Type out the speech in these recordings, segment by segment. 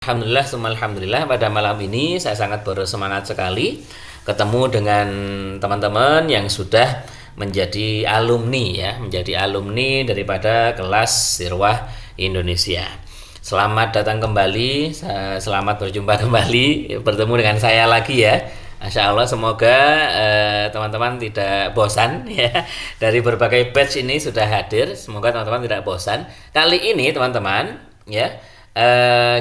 Alhamdulillah, alhamdulillah pada malam ini saya sangat bersemangat sekali ketemu dengan teman-teman yang sudah menjadi alumni ya, menjadi alumni daripada kelas Sirwah Indonesia. Selamat datang kembali, selamat berjumpa kembali, bertemu dengan saya lagi ya. Masya Allah, semoga teman-teman tidak bosan ya, dari berbagai batch ini sudah hadir. Semoga teman-teman tidak bosan. Kali ini teman-teman ya,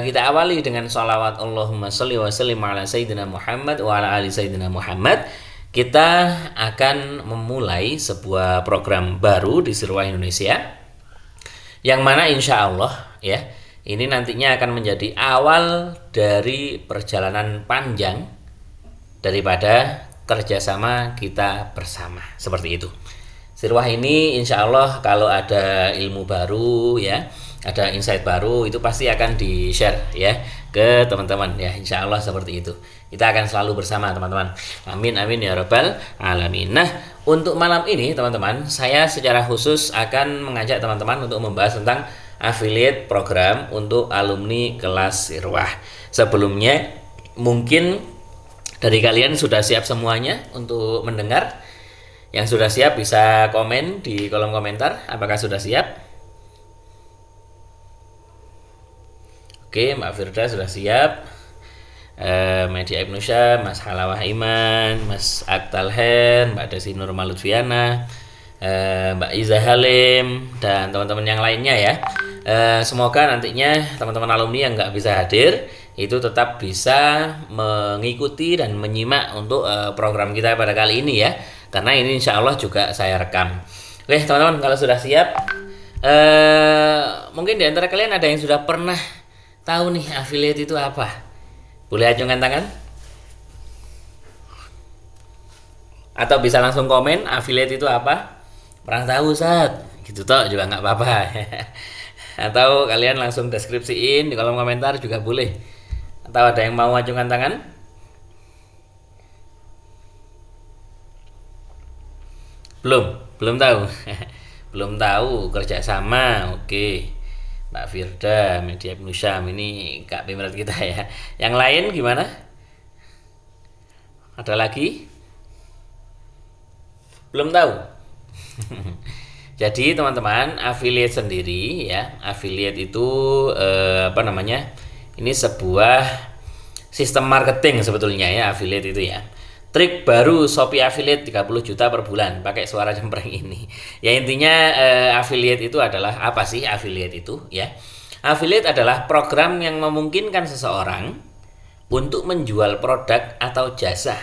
kita awali dengan sholawat Allahumma sholli wa sallim ala Sayyidina Muhammad wa ala ali Sayyidina Muhammad. Kita akan memulai sebuah program baru di Sirwah Indonesia, yang mana insya Allah ya, ini nantinya akan menjadi awal dari perjalanan panjang daripada kerjasama kita bersama, seperti itu. Sirwah ini insya Allah kalau ada ilmu baru ya, ada insight baru, itu pasti akan di-share ya ke teman-teman ya, insya Allah seperti itu. Kita akan selalu bersama teman-teman. Amin amin ya rabbal alamin. Nah, untuk malam ini teman-teman, saya secara khusus akan mengajak teman-teman untuk membahas tentang affiliate program untuk alumni kelas Sirwah. Sebelumnya mungkin dari kalian sudah siap semuanya untuk mendengar? Yang sudah siap bisa komen di kolom komentar. Apakah sudah siap? Oke, Mbak Firda sudah siap. Media Ibnusya, Mas Halawah Iman, Mas Aktalhen, Mbak Desi Nurmal Lutfiana, Mbak Iza Halim, dan teman-teman yang lainnya ya. Semoga nantinya teman-teman alumni yang nggak bisa hadir itu tetap bisa mengikuti dan menyimak untuk program kita pada kali ini ya, karena ini insya Allah juga saya rekam. Oke teman-teman, kalau sudah siap, mungkin di antara kalian ada yang sudah pernah tahu nih affiliate itu apa? Boleh acungkan tangan? Atau bisa langsung komen affiliate itu apa? Pernah tahu Ustaz? Gitu toh juga nggak apa-apa. Atau kalian langsung deskripsiin di kolom komentar juga boleh. Atau ada yang mau acungkan tangan? Belum tahu. Belum tahu kerjasama. Oke, Mbak Firda, Media Ibnusya, ini Kak Pimret kita ya. Yang lain gimana? Ada lagi? Belum tahu. Jadi teman-teman, affiliate sendiri ya, affiliate itu ini sebuah sistem marketing sebetulnya ya, affiliate itu ya. Trik baru Shopee affiliate 30 juta per bulan pakai suara cempreng ini. Ya intinya affiliate itu adalah apa sih affiliate itu ya? Affiliate adalah program yang memungkinkan seseorang untuk menjual produk atau jasa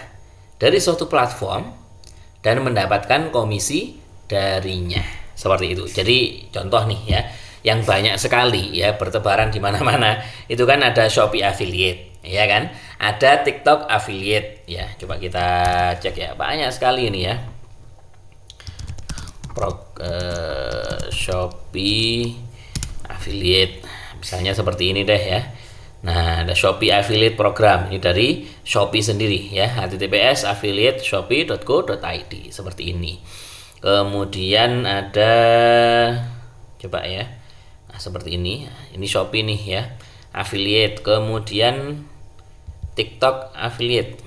dari suatu platform dan mendapatkan komisi darinya. Seperti itu. Jadi contoh nih ya, yang banyak sekali ya bertebaran di mana-mana itu kan ada Shopee affiliate ya kan, ada TikTok affiliate ya, coba kita cek ya, banyak sekali ini ya, Shopee affiliate misalnya seperti ini deh ya. Nah, ada Shopee affiliate program ini dari Shopee sendiri ya, https affiliate.shopee.co.id seperti ini. Kemudian ada, coba ya, nah, seperti ini Shopee nih ya, affiliate. Kemudian TikTok affiliate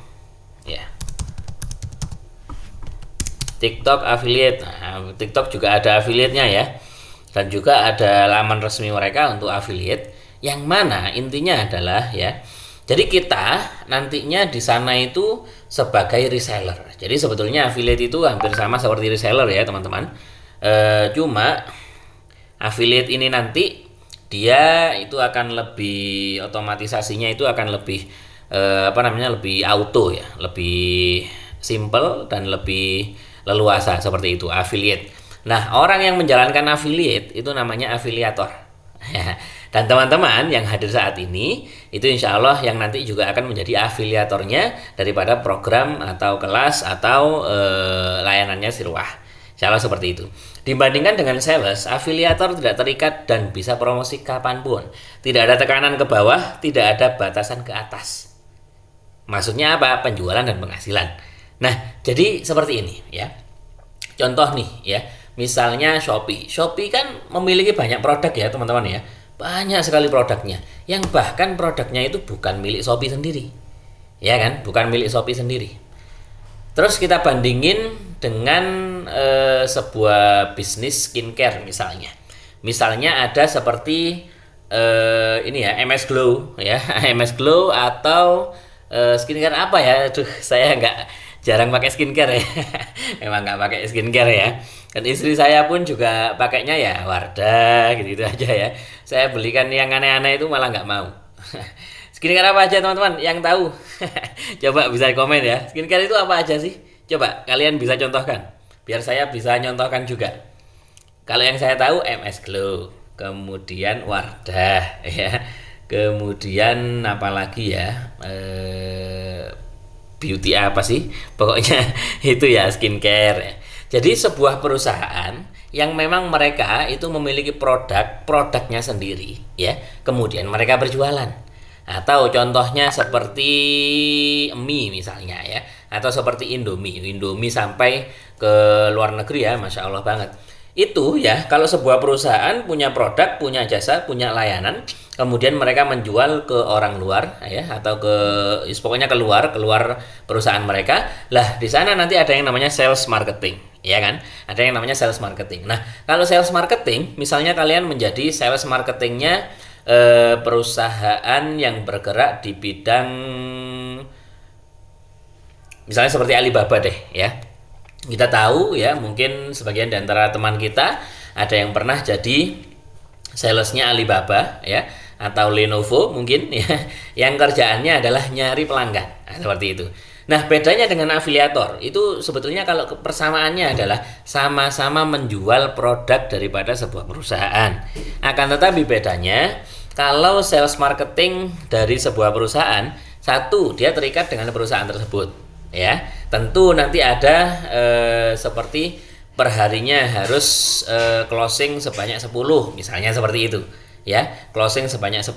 ya, TikTok affiliate. Nah, TikTok juga ada affiliate-nya ya, dan juga ada laman resmi mereka untuk affiliate, yang mana intinya adalah ya, jadi kita nantinya di sana itu sebagai reseller. Jadi sebetulnya affiliate itu hampir sama seperti reseller ya teman-teman. Cuma affiliate ini nanti dia itu akan lebih, otomatisasinya itu akan lebih lebih auto ya, lebih simple dan lebih leluasa seperti itu affiliate. Nah, orang yang menjalankan affiliate itu namanya afiliator. Dan teman-teman yang hadir saat ini itu insya Allah yang nanti juga akan menjadi afiliatornya daripada program atau kelas atau layanannya Sirwah. Insya Allah seperti itu. Dibandingkan dengan sales, afiliator tidak terikat dan bisa promosi kapanpun. Tidak ada tekanan ke bawah, tidak ada batasan ke atas. Maksudnya apa? Penjualan dan penghasilan. Nah, jadi seperti ini ya. Contoh nih ya, misalnya Shopee kan memiliki banyak produk ya teman-teman ya. banyak sekali produknya, yang bahkan produknya itu bukan milik Shopee sendiri, ya kan, bukan milik Shopee sendiri. Terus kita bandingin dengan sebuah bisnis skincare misalnya ada seperti ini ya, MS Glow ya, MS Glow atau skincare apa ya, aduh saya jarang pakai skincare ya. Memang nggak pakai skincare ya. Dan istri saya pun juga pakainya ya Wardah gitu aja ya. Saya belikan yang aneh-aneh itu malah nggak mau. Skincare apa aja teman-teman yang tahu? Coba bisa komen ya. Skincare itu apa aja sih? Coba kalian bisa contohkan. Biar saya bisa nyontohkan juga. Kalau yang saya tahu MS Glow, kemudian Wardah ya. Kemudian apalagi ya? Beauty apa sih? Pokoknya itu ya skincare. Jadi sebuah perusahaan yang memang mereka itu memiliki produknya sendiri ya. Kemudian mereka berjualan. Atau contohnya seperti mie misalnya ya, atau seperti Indomie sampai ke luar negeri ya, Masya Allah banget. Itu ya, kalau sebuah perusahaan punya produk, punya jasa, punya layanan, kemudian mereka menjual ke orang luar ya, atau pokoknya keluar perusahaan mereka. Lah di sana nanti ada yang namanya sales marketing, ya kan? Ada yang namanya sales marketing. Nah, kalau sales marketing, misalnya kalian menjadi sales marketingnya perusahaan yang bergerak di bidang misalnya seperti Alibaba deh ya. Kita tahu ya, mungkin sebagian di antara teman kita ada yang pernah jadi salesnya Alibaba ya, atau Lenovo mungkin ya, yang kerjaannya adalah nyari pelanggan. Nah, seperti itu. Nah, bedanya dengan afiliator itu sebetulnya kalau persamaannya adalah sama-sama menjual produk daripada sebuah perusahaan. Akan tetapi bedanya, kalau sales marketing dari sebuah perusahaan, satu, dia terikat dengan perusahaan tersebut ya. Tentu nanti ada seperti perharinya harus closing sebanyak 10 misalnya seperti itu ya, closing sebanyak 10.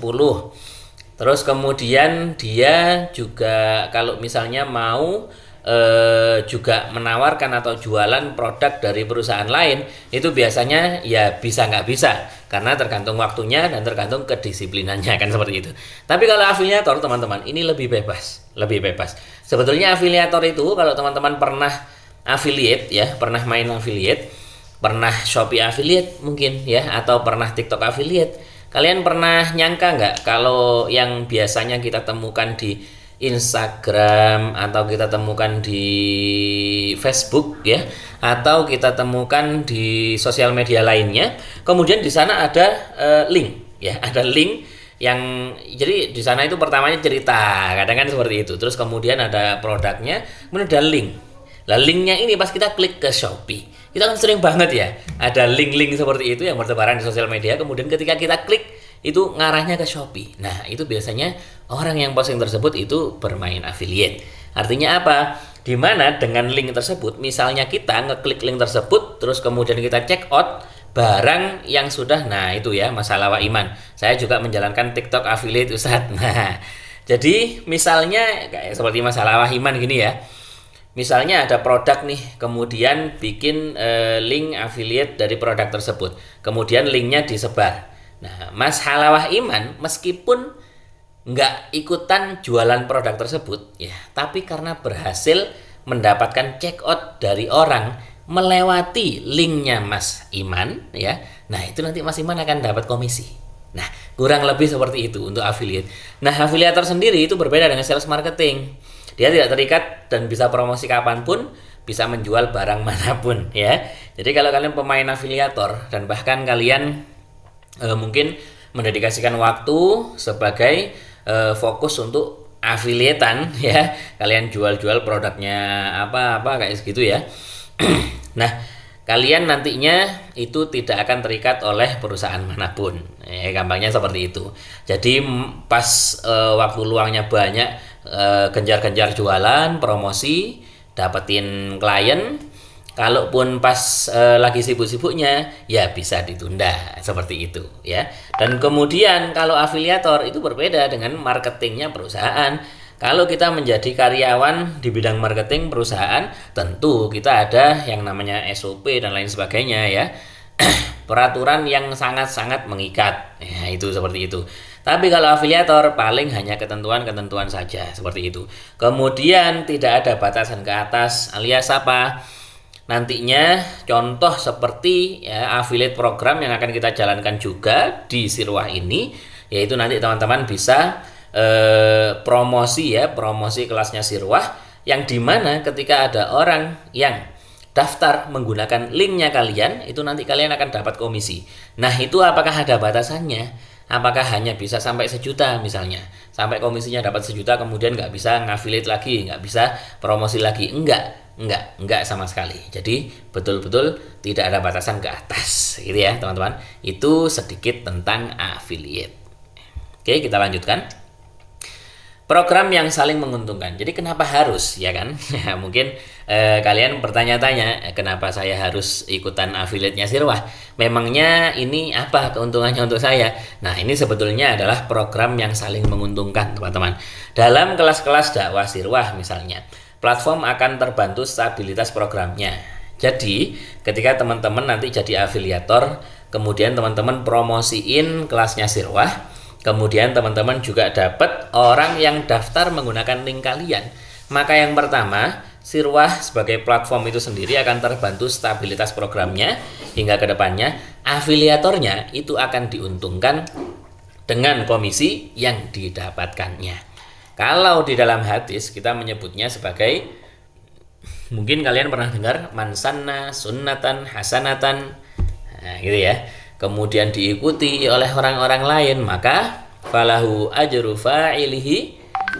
Terus kemudian dia juga kalau misalnya mau juga menawarkan atau jualan produk dari perusahaan lain, itu biasanya ya bisa nggak bisa karena tergantung waktunya dan tergantung kedisiplinannya kan seperti itu. Tapi kalau afiliator teman-teman ini lebih bebas. Sebetulnya afiliator itu kalau teman-teman pernah affiliate ya, pernah main affiliate, pernah Shopee affiliate mungkin ya, atau pernah TikTok affiliate, kalian pernah nyangka nggak kalau yang biasanya kita temukan di Instagram atau kita temukan di Facebook ya, atau kita temukan di sosial media lainnya, kemudian di sana ada link ya, ada link yang jadi di sana itu pertamanya cerita, kadang kan seperti itu, terus kemudian ada produknya, kemudian ada link. Lah linknya ini pas kita klik ke Shopee, kita kan sering banget ya ada link-link seperti itu yang bertebaran di sosial media, kemudian ketika kita klik itu ngarahnya ke Shopee. Nah, itu biasanya orang yang posting tersebut itu bermain affiliate. Artinya apa? Dimana dengan link tersebut, misalnya kita ngeklik link tersebut, terus kemudian kita check out barang yang sudah, nah itu ya masalah Wak Iman. Saya juga menjalankan TikTok affiliate Ustadz. Nah, jadi misalnya kayak seperti masalah Wak Iman gini ya. Misalnya ada produk nih, kemudian bikin link affiliate dari produk tersebut, kemudian linknya disebar. Nah, Mas Halawah Iman meskipun nggak ikutan jualan produk tersebut ya, tapi karena berhasil mendapatkan check out dari orang melewati linknya Mas Iman ya, nah itu nanti Mas Iman akan dapat komisi. Nah, kurang lebih seperti itu untuk affiliate. Nah, afiliator sendiri itu berbeda dengan sales marketing. Dia tidak terikat dan bisa promosi kapanpun, bisa menjual barang manapun ya. Jadi kalau kalian pemain afiliator dan bahkan kalian mungkin mendedikasikan waktu sebagai fokus untuk afiliatan ya, kalian jual-jual produknya apa-apa kayak segitu ya. Nah, kalian nantinya itu tidak akan terikat oleh perusahaan manapun ya, gampangnya seperti itu. Jadi pas waktu luangnya banyak, genjar-genjar jualan, promosi, dapetin klien. Kalaupun pas lagi sibuk-sibuknya ya bisa ditunda seperti itu ya. Dan kemudian kalau afiliator itu berbeda dengan marketingnya perusahaan. Kalau kita menjadi karyawan di bidang marketing perusahaan, tentu kita ada yang namanya SOP dan lain sebagainya ya. peraturan yang sangat-sangat mengikat. Ya, itu seperti itu. Tapi kalau afiliator paling hanya ketentuan-ketentuan saja seperti itu. Kemudian tidak ada batasan ke atas, alias apa? Nantinya contoh seperti ya, affiliate program yang akan kita jalankan juga di Sirwah ini, yaitu nanti teman-teman bisa promosi kelasnya Sirwah, yang dimana ketika ada orang yang daftar menggunakan linknya kalian, itu nanti kalian akan dapat komisi. Nah, itu apakah ada batasannya? Apakah hanya bisa sampai 1 juta misalnya, sampai komisinya dapat 1 juta, kemudian nggak bisa ngafiliate lagi, nggak bisa promosi lagi? Enggak sama sekali. Jadi betul-betul tidak ada batasan ke atas, gitu ya teman-teman. Itu sedikit tentang affiliate. Oke, kita lanjutkan. Program yang saling menguntungkan. Jadi kenapa harus, ya kan? Mungkin kalian bertanya-tanya, kenapa saya harus ikutan affiliate-nya Sirwah? Memangnya ini apa keuntungannya untuk saya? Nah, ini sebetulnya adalah program yang saling menguntungkan, teman-teman. Dalam kelas-kelas dakwah Sirwah misalnya, platform akan terbantu stabilitas programnya. Jadi, ketika teman-teman nanti jadi afiliator, kemudian teman-teman promosiin kelasnya Sirwah, kemudian teman-teman juga dapat orang yang daftar menggunakan link kalian, maka yang pertama, Sirwah sebagai platform itu sendiri akan terbantu stabilitas programnya, hingga ke depannya afiliatornya itu akan diuntungkan dengan komisi yang didapatkannya. Kalau di dalam hadis kita menyebutnya sebagai, mungkin kalian pernah dengar, man sanna sunnatan hasanatan, nah, gitu ya. Kemudian diikuti oleh orang-orang lain, maka falahu ajru fa'ilihi,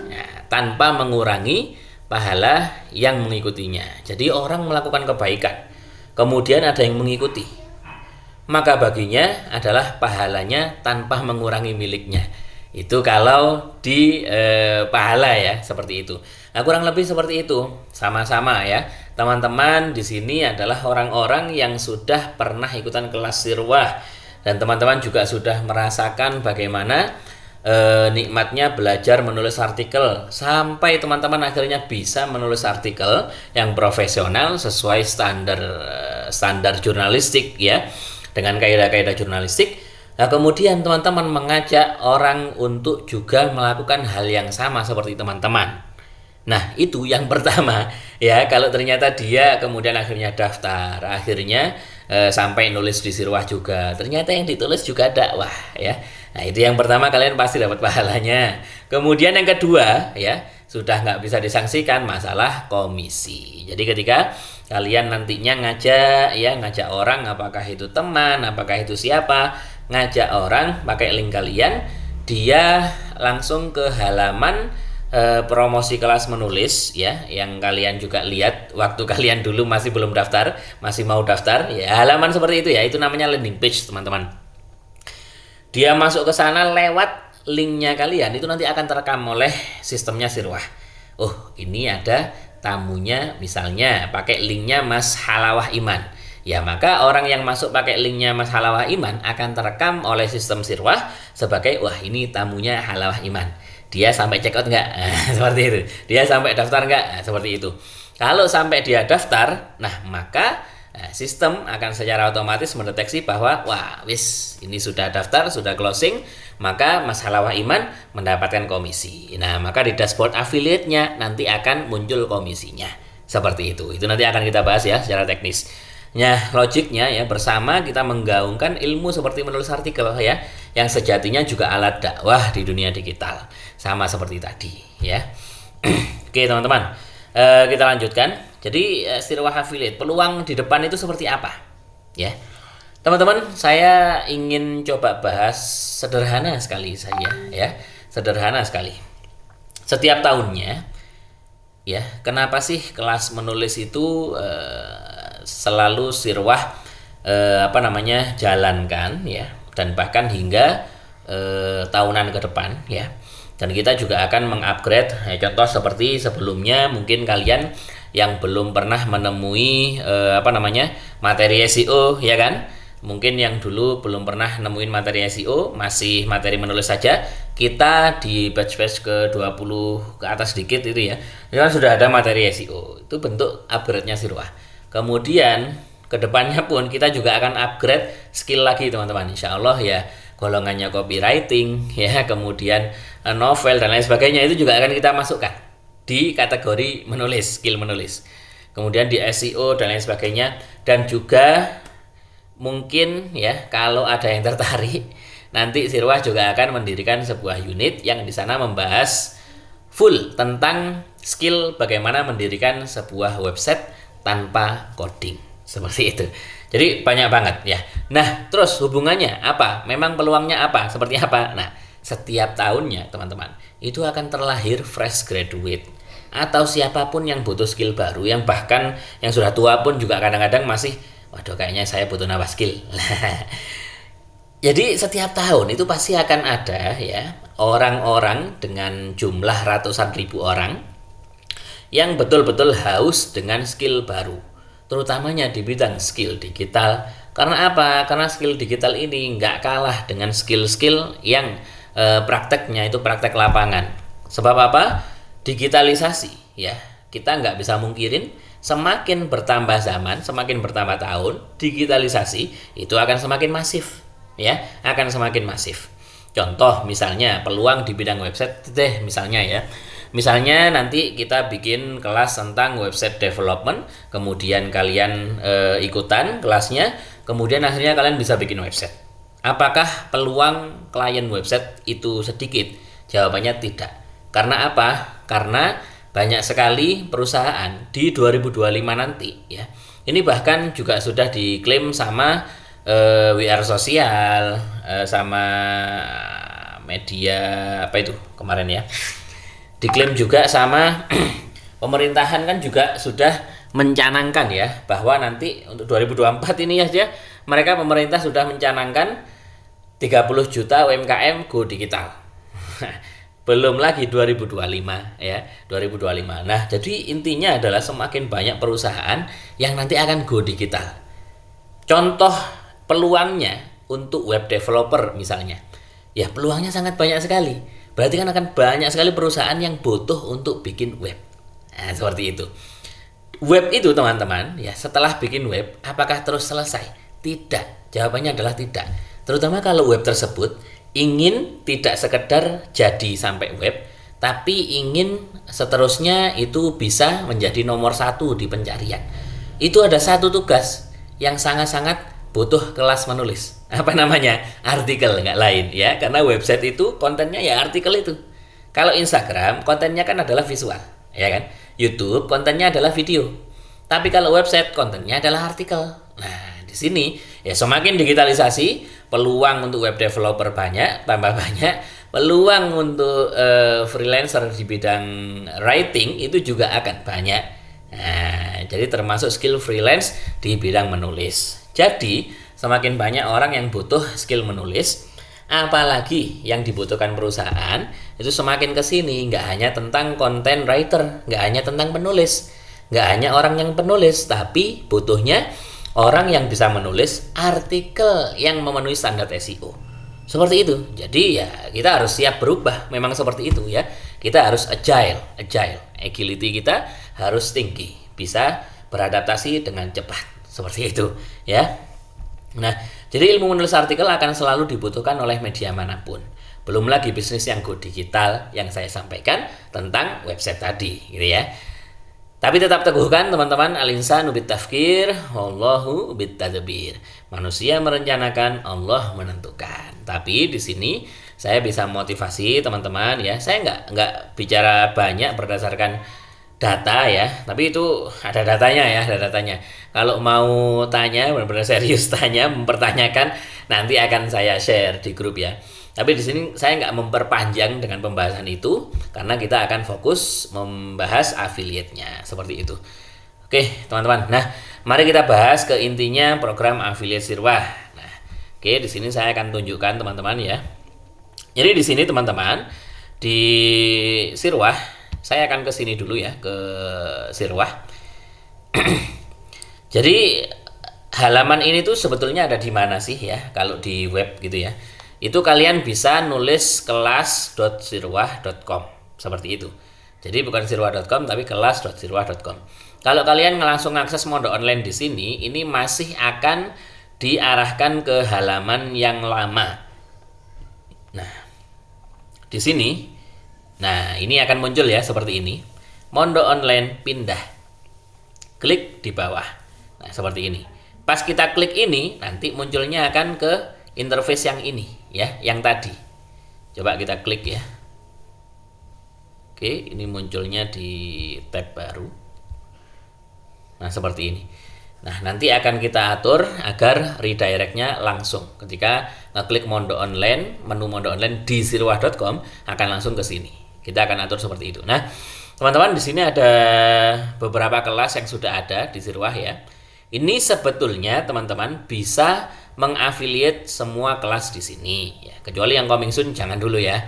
ya, tanpa mengurangi pahala yang mengikutinya. Jadi orang melakukan kebaikan, kemudian ada yang mengikuti, maka baginya adalah pahalanya tanpa mengurangi miliknya. Itu kalau di pahala ya, seperti itu. Nah, kurang lebih seperti itu, sama-sama ya. Teman-teman di sini adalah orang-orang yang sudah pernah ikutan kelas Sirwah, dan teman-teman juga sudah merasakan bagaimana nikmatnya belajar menulis artikel, sampai teman-teman akhirnya bisa menulis artikel yang profesional sesuai standar jurnalistik ya, dengan kaidah-kaidah jurnalistik. Nah, kemudian teman-teman mengajak orang untuk juga melakukan hal yang sama seperti teman-teman. Nah, itu yang pertama ya. Kalau ternyata dia kemudian akhirnya daftar, akhirnya sampai nulis di Sirwah juga, ternyata yang ditulis juga dakwah ya. Nah, itu yang pertama, kalian pasti dapat pahalanya. Kemudian yang kedua ya, sudah nggak bisa disangsikan masalah komisi. Jadi ketika kalian nantinya ngajak orang, apakah itu teman, apakah itu siapa, ngajak orang pakai link kalian, dia langsung ke halaman promosi kelas menulis ya, yang kalian juga lihat waktu kalian dulu masih belum daftar, masih mau daftar ya, halaman seperti itu ya, itu namanya landing page teman-teman. Dia masuk ke sana lewat linknya kalian, itu nanti akan terekam oleh sistemnya Sirwah. Oh, ini ada tamunya misalnya pakai linknya Mas Halawah Iman. Ya, maka orang yang masuk pakai linknya Mas Halawah Iman akan terekam oleh sistem Sirwah sebagai, wah ini tamunya Halawah Iman. Dia sampai check out nggak? Seperti itu. Dia sampai daftar nggak? Seperti itu. Kalau sampai dia daftar, nah maka sistem akan secara otomatis mendeteksi bahwa, wah wis ini sudah daftar, sudah closing, maka Mas Halawah Iman mendapatkan komisi. Nah, maka di dashboard affiliate-nya nanti akan muncul komisinya. Seperti itu. Itu nanti akan kita bahas ya secara teknis. Nah, logiknya ya, bersama kita menggaungkan ilmu seperti menulis artikel ya, yang sejatinya juga alat dakwah di dunia digital, sama seperti tadi ya. Oke teman-teman, kita lanjutkan. Jadi Sirwah affiliate, peluang di depan itu seperti apa ya teman-teman? Saya ingin coba bahas sederhana sekali saja ya, sederhana sekali. Setiap tahunnya ya, kenapa sih kelas menulis itu selalu Sirwah jalankan ya, dan bahkan hingga tahunan ke depan ya. Dan kita juga akan mengupgrade ya, contoh seperti sebelumnya mungkin kalian yang belum pernah menemui materi SEO ya kan, mungkin yang dulu belum pernah nemuin materi SEO, masih materi menulis saja, kita di batch ke 20 ke atas sedikit itu ya, itu kan sudah ada materi SEO, itu bentuk upgrade-nya Sirwah. Kemudian kedepannya pun kita juga akan upgrade skill lagi teman-teman. Insya Allah ya, golongannya copywriting ya, kemudian novel dan lain sebagainya itu juga akan kita masukkan di kategori menulis, skill menulis. Kemudian di SEO dan lain sebagainya, dan juga mungkin ya kalau ada yang tertarik, nanti Sirwah juga akan mendirikan sebuah unit yang di sana membahas full tentang skill bagaimana mendirikan sebuah website tanpa coding. Seperti itu. Jadi banyak banget ya. Nah, terus hubungannya apa? Memang peluangnya apa? Seperti apa? Nah, setiap tahunnya teman-teman, itu akan terlahir fresh graduate atau siapapun yang butuh skill baru, yang bahkan yang sudah tua pun juga kadang-kadang masih, waduh kayaknya saya butuh nambah skill. Jadi setiap tahun itu pasti akan ada ya orang-orang dengan jumlah ratusan ribu orang yang betul-betul haus dengan skill baru, terutamanya di bidang skill digital. Karena apa? Karena skill digital ini nggak kalah dengan skill-skill yang prakteknya itu praktek lapangan. Sebab apa? Digitalisasi ya. Kita nggak bisa mungkirin semakin bertambah zaman, semakin bertambah tahun, digitalisasi itu akan semakin masif ya, akan semakin masif. Contoh misalnya peluang di bidang website deh misalnya ya. Misalnya nanti kita bikin kelas tentang website development, kemudian kalian ikutan kelasnya, kemudian akhirnya kalian bisa bikin website. Apakah peluang klien website itu sedikit? Jawabannya tidak. Karena apa? Karena banyak sekali perusahaan di 2025 nanti ya. Ini bahkan juga sudah diklaim sama WR Sosial, sama media apa itu kemarin ya. Diklaim juga sama pemerintahan kan juga sudah mencanangkan ya bahwa nanti untuk 2024 ini ya mereka pemerintah sudah mencanangkan 30 juta UMKM go digital. Belum lagi 2025 ya, 2025. Nah, jadi intinya adalah semakin banyak perusahaan yang nanti akan go digital. Contoh peluangnya untuk web developer misalnya. Ya, peluangnya sangat banyak sekali. Berarti kan akan banyak sekali perusahaan yang butuh untuk bikin web. Nah, seperti itu. Web itu teman-teman, ya setelah bikin web, apakah terus selesai? Tidak. Jawabannya adalah tidak. Terutama kalau web tersebut ingin tidak sekedar jadi sampai web, tapi ingin seterusnya itu bisa menjadi nomor 1 di pencarian. Itu ada satu tugas yang sangat-sangat butuh kelas menulis. Apa namanya? Artikel, nggak lain ya. Karena website itu kontennya ya artikel itu. Kalau Instagram kontennya kan adalah visual, ya kan? YouTube kontennya adalah video. Tapi kalau website kontennya adalah artikel. Nah, di sini ya semakin digitalisasi, peluang untuk web developer banyak, tambah banyak. Peluang untuk freelancer di bidang writing itu juga akan banyak. Nah, jadi termasuk skill freelance di bidang menulis. Jadi semakin banyak orang yang butuh skill menulis, apalagi yang dibutuhkan perusahaan, itu semakin kesini. Nggak hanya tentang content writer, nggak hanya tentang penulis, nggak hanya orang yang penulis, tapi butuhnya orang yang bisa menulis artikel yang memenuhi standar SEO. Seperti itu. Jadi ya kita harus siap berubah. Memang seperti itu ya. Kita harus agile. Agility kita harus tinggi, bisa beradaptasi dengan cepat. Seperti itu ya. Nah, jadi ilmu menulis artikel akan selalu dibutuhkan oleh media manapun. Belum lagi bisnis yang go digital yang saya sampaikan tentang website tadi, gitu ya. Tapi tetap teguhkan teman-teman, al-insanu bit-tafkir, wallahu bit-tadbir. Manusia merencanakan, Allah menentukan. Tapi di sini saya bisa motivasi teman-teman ya. Saya nggak bicara banyak berdasarkan data ya, tapi itu ada datanya ya, ada datanya. Kalau mau tanya, benar-benar serius tanya, mempertanyakan, nanti akan saya share di grup ya. Tapi di sini saya nggak memperpanjang dengan pembahasan itu, karena kita akan fokus membahas affiliate-nya, seperti itu. Oke, teman-teman. Nah, mari kita bahas ke intinya program affiliate Sirwah. Nah, oke, di sini saya akan tunjukkan teman-teman ya. Jadi di sini teman-teman, di Sirwah, saya akan ke sini dulu ya, ke Sirwah. Jadi halaman ini tuh sebetulnya ada di mana sih ya? Kalau di web gitu ya. Itu kalian bisa nulis kelas.sirwah.com seperti itu. Jadi bukan sirwa.com tapi kelas.sirwa.com. Kalau kalian langsung akses Mondok Online di sini, ini masih akan diarahkan ke halaman yang lama. Nah, di sini, nah ini akan muncul ya seperti ini. Mondok Online pindah. Klik di bawah. Nah, seperti ini. Pas kita klik ini, nanti munculnya akan ke interface yang ini ya, yang tadi. Coba kita klik ya. Oke, ini munculnya di tab baru. Nah, seperti ini. Nah, nanti akan kita atur agar redirect-nya langsung. Ketika ngeklik Mondok Online, menu Mondok Online di sirwa.com akan langsung ke sini. Kita akan atur seperti itu. Nah, teman-teman, di sini ada beberapa kelas yang sudah ada di Sirwah ya. Ini sebetulnya teman-teman bisa mengafiliate semua kelas di sini ya. Kecuali yang coming soon jangan dulu ya.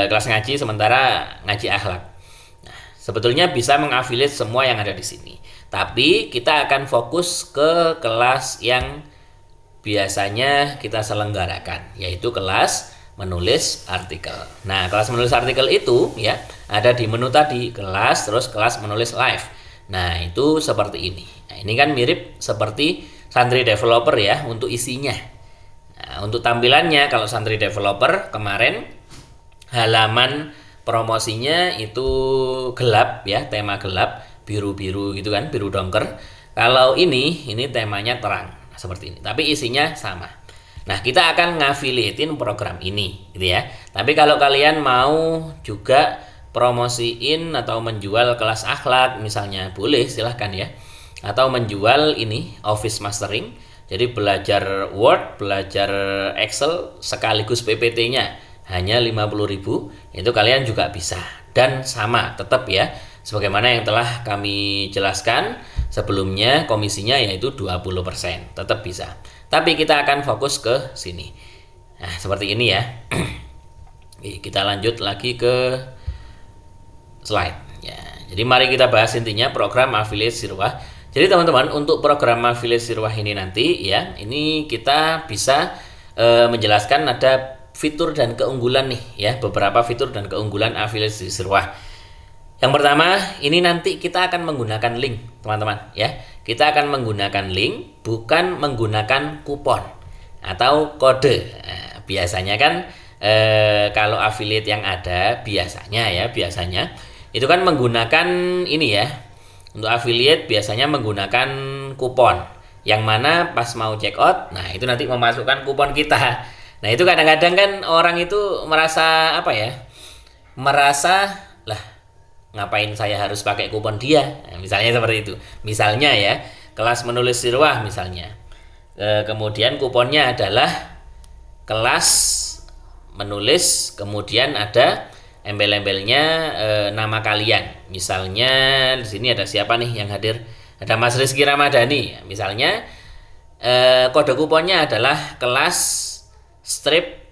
Kelas ngaji sementara ngaji akhlak. Nah, sebetulnya bisa mengafiliate semua yang ada di sini. Tapi kita akan fokus ke kelas yang biasanya kita selenggarakan, yaitu kelas menulis artikel. Nah, kelas menulis artikel itu ya ada di menu tadi, kelas, terus kelas menulis live. Nah, itu seperti ini. Nah, ini kan mirip seperti Santri Developer ya untuk isinya. Nah, untuk tampilannya kalau Santri Developer kemarin halaman promosinya itu gelap ya, tema gelap, biru-biru gitu kan, biru dongker. Kalau ini temanya terang seperti ini, tapi isinya sama. Nah, kita akan ngafiliatin program ini gitu ya. Tapi kalau kalian mau juga promosiin atau menjual kelas akhlak misalnya, boleh, silahkan ya. Atau menjual ini Office Mastering, jadi belajar Word, belajar Excel sekaligus PPT-nya hanya 50.000, itu kalian juga bisa. Dan sama tetap ya, sebagaimana yang telah kami jelaskan sebelumnya, komisinya yaitu 20%, tetap bisa. Tapi kita akan fokus ke sini. Nah, seperti ini ya. Kita lanjut lagi ke slide ya. Jadi mari kita bahas intinya program affiliate Sirwah. Jadi teman-teman, untuk program affiliate Sirwah ini nanti ya, ini kita bisa menjelaskan ada fitur dan keunggulan nih ya, beberapa fitur dan keunggulan affiliate Sirwah. Yang pertama, ini nanti kita akan menggunakan link, teman-teman ya. Kita akan menggunakan link, bukan menggunakan kupon atau kode. Nah, biasanya kan kalau affiliate yang ada biasanya itu kan menggunakan ini ya. Untuk affiliate biasanya menggunakan kupon, yang mana pas mau check out, nah itu nanti memasukkan kupon kita. Nah, itu kadang-kadang kan orang itu merasa apa ya? Merasa lah, ngapain saya harus pakai kupon dia? Nah, misalnya seperti itu. Misalnya ya, kelas menulis Sirwah misalnya. Kemudian kuponnya adalah kelas menulis, kemudian ada embel-embelnya nama kalian. Misalnya di sini ada siapa nih yang hadir? Ada Mas Rizky Ramadhani. Misalnya kode kuponnya adalah kelas strip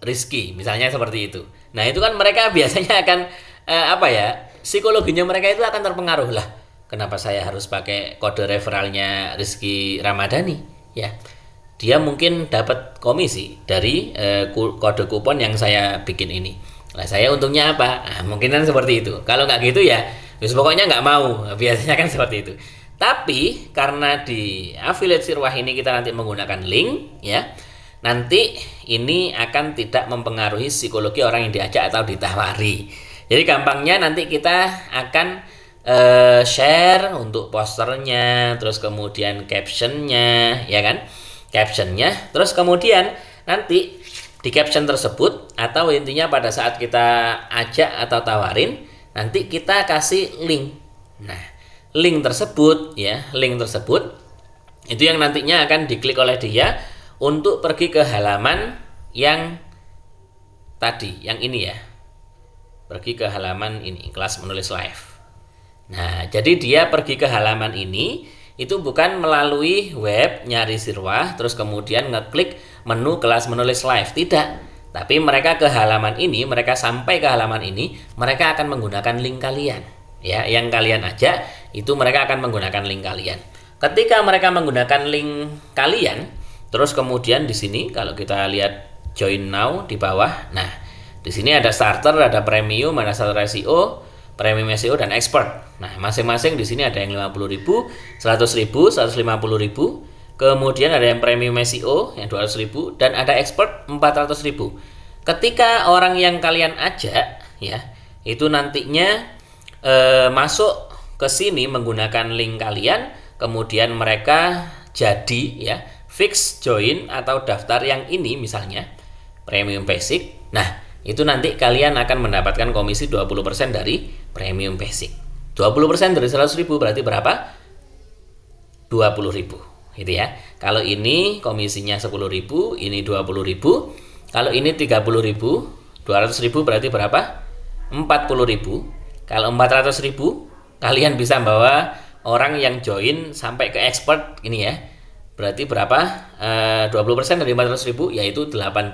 Rizky, misalnya seperti itu. Nah, itu kan mereka biasanya akan psikologinya mereka itu akan terpengaruh lah. Kenapa saya harus pakai kode referralnya Rizky Ramadhani? Ya, dia mungkin dapat komisi dari kode kupon yang saya bikin ini. Nah, saya untungnya apa? Nah, mungkin kan seperti itu. Kalau nggak gitu ya, pokoknya nggak mau. Biasanya kan seperti itu. Tapi karena di affiliate Sirwah ini kita nanti menggunakan link ya, nanti ini akan tidak mempengaruhi psikologi orang yang diajak atau ditawari. Jadi gampangnya nanti kita akan share untuk posternya, terus kemudian captionnya, ya kan? Captionnya, terus kemudian nanti di caption tersebut atau intinya pada saat kita ajak atau tawarin, nanti kita kasih link. Nah, link tersebut itu yang nantinya akan diklik oleh dia untuk pergi ke halaman yang tadi, yang ini ya. Pergi ke halaman ini, kelas menulis live. Nah, jadi dia pergi ke halaman ini itu bukan melalui web nyari Sirwah terus kemudian ngeklik menu kelas menulis live, tidak. Tapi mereka ke halaman ini, mereka sampai ke halaman ini, mereka akan menggunakan link kalian. Ya, yang kalian ajak itu mereka akan menggunakan link kalian. Ketika mereka menggunakan link kalian, terus kemudian di sini kalau kita lihat join now di bawah, nah di sini ada starter, ada premium, ada starter SEO, premium SEO dan expert. Nah, masing-masing di sini ada yang 50.000, 100.000, 150.000. Kemudian ada yang premium SEO yang 200.000 dan ada expert 400.000. Ketika orang yang kalian ajak ya, itu nantinya masuk ke sini menggunakan link kalian, kemudian mereka jadi ya fix join atau daftar yang ini misalnya premium basic. Nah, itu nanti kalian akan mendapatkan komisi 20% dari premium basic. 20% dari 100.000 berarti berapa? 20.000 gitu ya. Kalau ini komisinya 10.000, ini 20.000. Kalau ini 30.000, 200.000 berarti berapa? 40.000. Kalau 400.000 kalian bisa bawa orang yang join sampai ke expert ini ya. Berarti berapa? 20% dari 400.000 yaitu 80.000.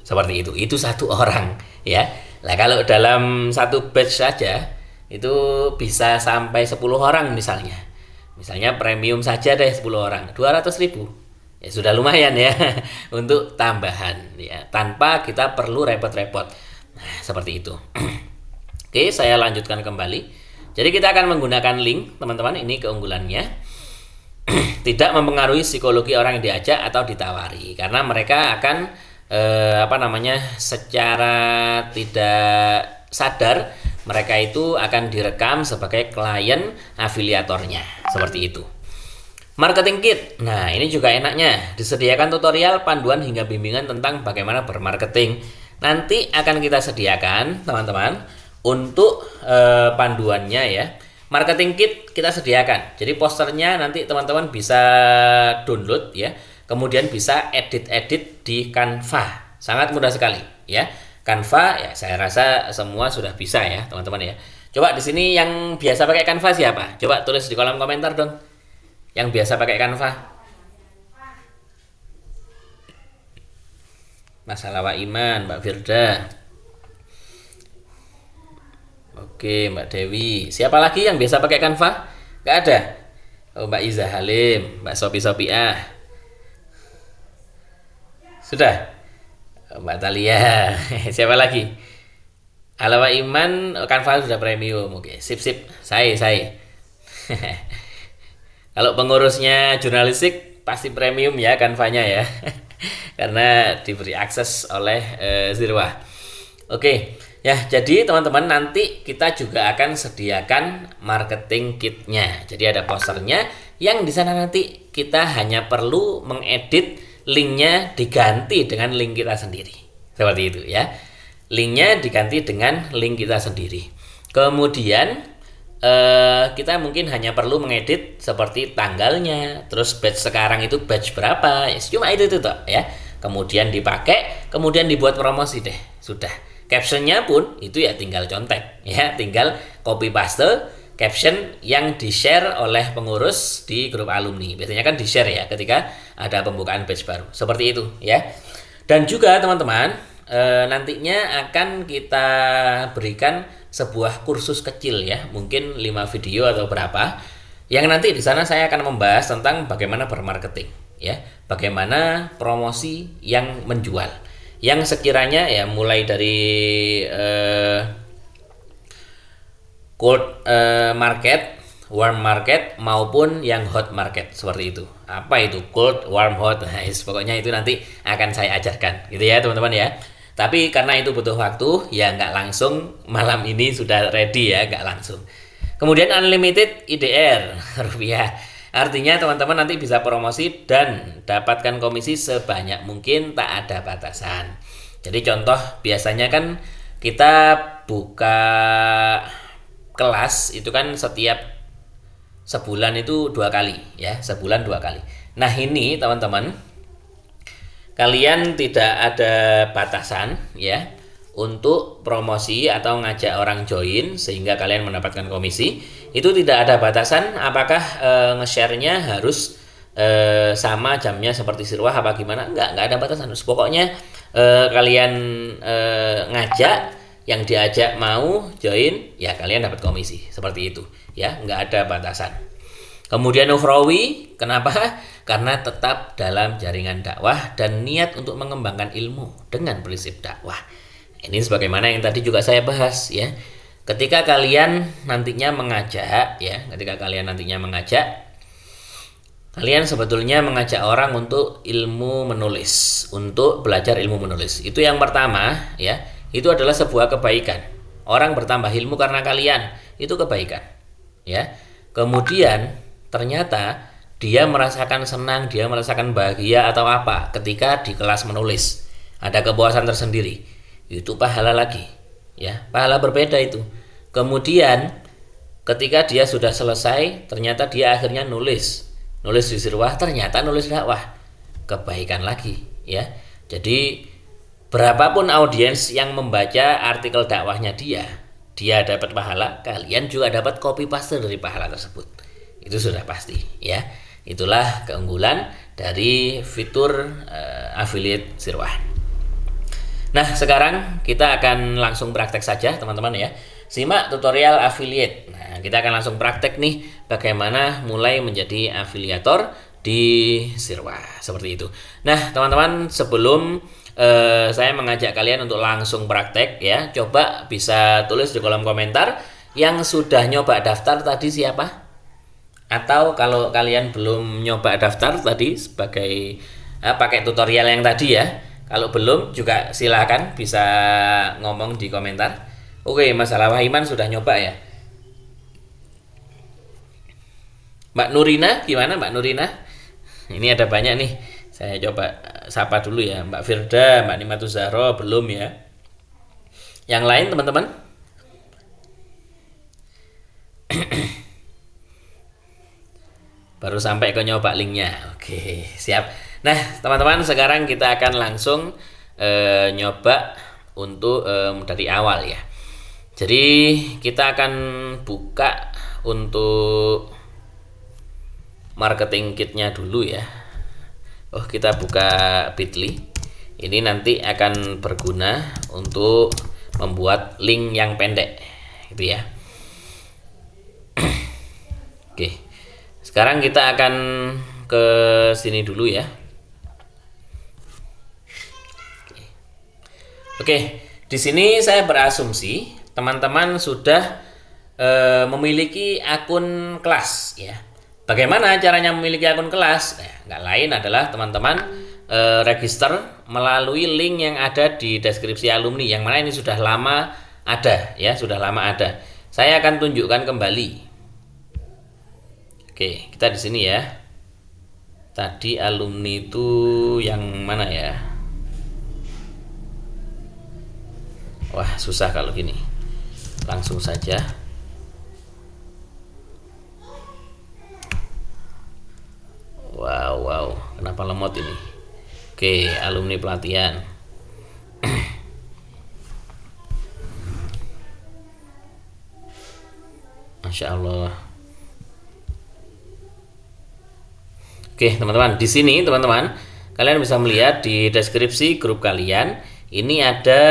Seperti itu. Itu satu orang ya. Nah, kalau dalam satu batch saja itu bisa sampai 10 orang misalnya. Misalnya premium saja deh 10 orang, 200.000. Ya sudah lumayan ya untuk tambahan ya, tanpa kita perlu repot-repot. Nah, seperti itu. Oke, saya lanjutkan kembali. Jadi kita akan menggunakan link, teman-teman, ini keunggulannya. Tidak mempengaruhi psikologi orang yang diajak atau ditawari karena mereka akan secara tidak sadar mereka itu akan direkam sebagai klien afiliatornya, seperti itu. Marketing kit. Nah, ini juga enaknya disediakan tutorial, panduan hingga bimbingan tentang bagaimana bermarketing. Nanti akan kita sediakan, teman-teman, untuk panduannya ya. Marketing kit kita sediakan. Jadi posternya nanti teman-teman bisa download ya. Kemudian bisa edit-edit di Canva. Sangat mudah sekali ya. Canva ya, saya rasa semua sudah bisa ya, teman-teman ya. Coba di sini yang biasa pakai Canva siapa? Coba tulis di kolom komentar dong. Yang biasa pakai Canva. Mas Alawa Iman, Mbak Firda. Oke, Mbak Dewi. Siapa lagi yang biasa pakai Canva? Gak ada. Oh, Mbak Iza Halim, Mbak Sophia. Sudah. Mbak Talia. Siapa lagi? Alawa Iman, Canva sudah premium. Oke, sip. Saya. Kalau pengurusnya jurnalistik pasti premium ya Canva-nya ya. Karena diberi akses oleh Zirwah. Oke, ya jadi teman-teman nanti kita juga akan sediakan marketing kitnya. Jadi ada posternya yang di sana nanti kita hanya perlu mengedit linknya diganti dengan link kita sendiri. Seperti itu ya. Linknya diganti dengan link kita sendiri. Kemudian kita mungkin hanya perlu mengedit seperti tanggalnya, terus batch sekarang itu batch berapa, ya cuma itu toh ya. Kemudian dipakai, kemudian dibuat promosi deh, sudah. Captionnya pun itu ya tinggal contek ya, tinggal copy paste caption yang di-share oleh pengurus di grup alumni. Biasanya kan di-share ya ketika ada pembukaan batch baru. Seperti itu ya. Dan juga teman-teman, nantinya akan kita berikan sebuah kursus kecil ya, mungkin 5 video atau berapa, yang nanti di sana saya akan membahas tentang bagaimana bermarketing ya, bagaimana promosi yang menjual, yang sekiranya ya mulai dari cold market, warm market maupun yang hot market, seperti itu. Apa itu cold, warm, hot? Nah, pokoknya itu nanti akan saya ajarkan gitu ya teman-teman ya. Tapi karena itu butuh waktu, ya nggak langsung malam ini sudah ready ya, nggak langsung. Kemudian unlimited IDR rupiah. Artinya teman-teman nanti bisa promosi dan dapatkan komisi sebanyak mungkin, tak ada batasan. Jadi contoh biasanya kan kita buka kelas itu kan setiap sebulan itu 2 kali ya, sebulan 2 kali. Nah ini teman-teman, kalian tidak ada batasan ya untuk promosi atau ngajak orang join sehingga kalian mendapatkan komisi. Itu tidak ada batasan apakah nge-share-nya harus sama jamnya seperti Zirwah apa gimana, enggak ada batasan. Pokoknya kalian ngajak, yang diajak mau join ya kalian dapat komisi, seperti itu ya, enggak ada batasan. Kemudian ukhrawi, kenapa? Karena tetap dalam jaringan dakwah dan niat untuk mengembangkan ilmu dengan prinsip dakwah. Ini sebagaimana yang tadi juga saya bahas ya. ketika kalian nantinya mengajak ya, kalian sebetulnya mengajak orang untuk ilmu menulis, untuk belajar ilmu menulis. Itu yang pertama ya, itu adalah sebuah kebaikan. Orang bertambah ilmu karena kalian, itu kebaikan ya. Kemudian ternyata dia merasakan senang, dia merasakan bahagia atau apa ketika di kelas menulis. Ada kepuasan tersendiri. Itu pahala lagi ya, pahala berbeda itu. Kemudian ketika dia sudah selesai, ternyata dia akhirnya nulis di Sirwah, ternyata nulis dakwah, kebaikan lagi ya. Jadi berapapun audiens yang membaca artikel dakwahnya dia dapat pahala, kalian juga dapat copy paste dari pahala tersebut. Itu sudah pasti ya. Itulah keunggulan dari fitur affiliate Sirwah. Nah, sekarang kita akan langsung praktek saja teman-teman ya. Simak tutorial affiliate. Nah, kita akan langsung praktek nih bagaimana mulai menjadi afiliator di Sirwah, seperti itu. Nah, teman-teman, sebelum saya mengajak kalian untuk langsung praktek ya, coba bisa tulis di kolom komentar yang sudah nyoba daftar tadi siapa? Atau kalau kalian belum nyoba daftar tadi sebagai pakai tutorial yang tadi ya, kalau belum juga silakan bisa ngomong di komentar. Oke, masalah Wahiman sudah nyoba ya. Mbak Nurina, gimana Mbak Nurina? Ini ada banyak nih. Saya coba sapa dulu ya. Mbak Firda, Mbak Nimatus Zahro belum ya. Yang lain teman-teman? Baru sampai ke nyoba linknya. Oke, siap. Nah, teman-teman, sekarang kita akan langsung nyoba untuk dari awal ya. Jadi kita akan buka untuk marketing kitnya dulu ya. Oh, kita buka Bitly. Ini nanti akan berguna untuk membuat link yang pendek, gitu ya. Oke, sekarang kita akan ke sini dulu ya. Oke, di sini saya berasumsi teman-teman sudah memiliki akun kelas ya. Bagaimana caranya memiliki akun kelas? Nah, nggak lain adalah teman-teman register melalui link yang ada di deskripsi alumni, yang mana ini sudah lama ada ya, sudah lama ada. Saya akan tunjukkan kembali. Oke, kita di sini ya. Tadi alumni itu yang mana ya? Wah, susah kalau gini. Langsung saja. Wow, kenapa lemot ini? Oke, alumni pelatihan. Masya Allah. Oke, teman-teman, di sini teman-teman, kalian bisa melihat di deskripsi grup kalian ini ada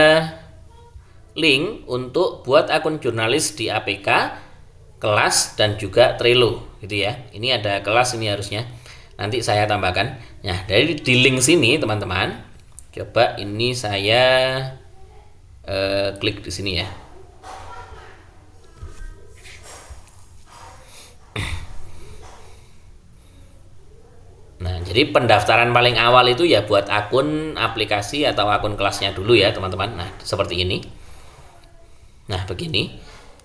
link untuk buat akun jurnalis di APK, kelas, dan juga Trello gitu ya. Ini ada kelas ini harusnya. Nanti saya tambahkan. Nah, dari di link sini teman-teman, coba ini saya klik di sini ya. Nah, jadi pendaftaran paling awal itu ya buat akun aplikasi atau akun kelasnya dulu ya teman-teman. Nah, seperti ini. Nah, begini.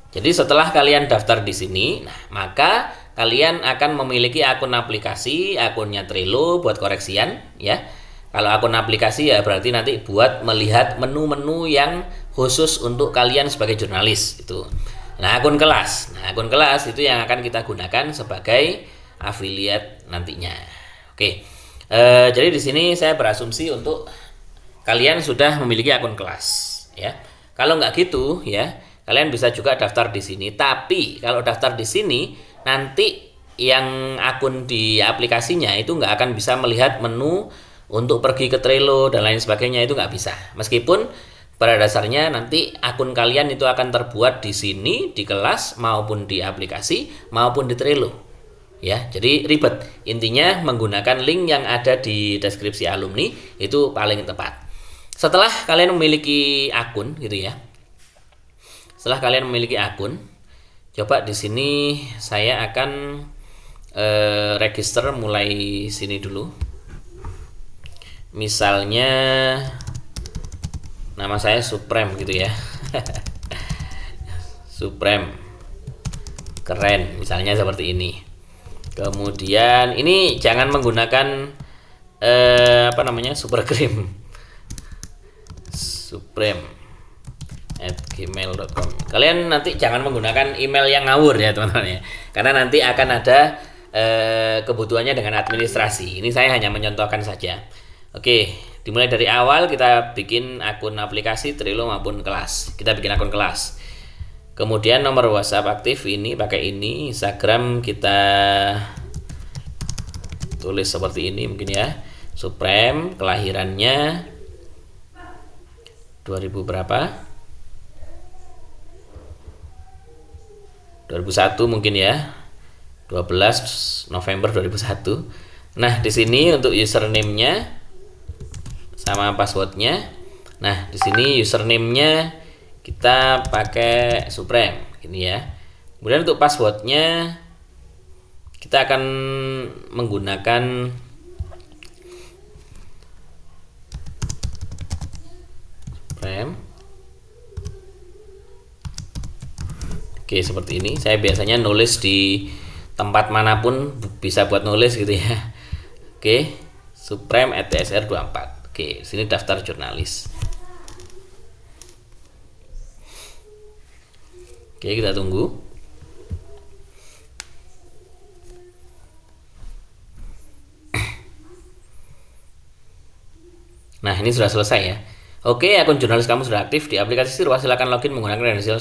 Jadi setelah kalian daftar di sini, nah, maka kalian akan memiliki akun aplikasi, akunnya Trello buat koreksian ya. Kalau akun aplikasi ya berarti nanti buat melihat menu-menu yang khusus untuk kalian sebagai jurnalis itu. Nah, akun kelas. Nah, akun kelas itu yang akan kita gunakan sebagai affiliate nantinya. Oke. Jadi di sini saya berasumsi untuk kalian sudah memiliki akun kelas ya. Kalau nggak gitu ya, kalian bisa juga daftar di sini. Tapi kalau daftar di sini nanti yang akun di aplikasinya itu nggak akan bisa melihat menu untuk pergi ke Trello dan lain sebagainya, itu nggak bisa. Meskipun pada dasarnya nanti akun kalian itu akan terbuat di sini di kelas maupun di aplikasi maupun di Trello. Ya, jadi ribet. Intinya menggunakan link yang ada di deskripsi alumni itu paling tepat. Setelah kalian memiliki akun gitu ya. Setelah kalian memiliki akun, coba di sini saya akan register mulai sini dulu. Misalnya nama saya Supreme gitu ya. Supreme keren, misalnya seperti ini. Kemudian ini jangan menggunakan super cream, supreme@gmail.com. Kalian nanti jangan menggunakan email yang ngawur ya teman-teman ya, karena nanti akan ada kebutuhannya dengan administrasi. Ini saya hanya mencontohkan saja. Oke, dimulai dari awal kita bikin akun aplikasi Trilo maupun kelas. Kita bikin akun kelas. Kemudian nomor WhatsApp aktif ini pakai ini, Instagram kita tulis seperti ini mungkin ya. Supreme, kelahirannya 2000 berapa? 2001 mungkin ya. 12 November 2001. Nah, di sini untuk username-nya sama password-nya. Nah, di sini username-nya kita pakai Supreme ini ya. Kemudian untuk password-nya kita akan menggunakan Supreme. Oke, seperti ini. Saya biasanya nulis di tempat manapun bisa buat nulis gitu ya. Oke, Supreme@tsr24. Oke, sini daftar jurnalis. Oke, kita tunggu. Nah, ini sudah selesai ya. Oke, akun jurnalis kamu sudah aktif di aplikasi Sirwa. Silakan login menggunakan kredensial.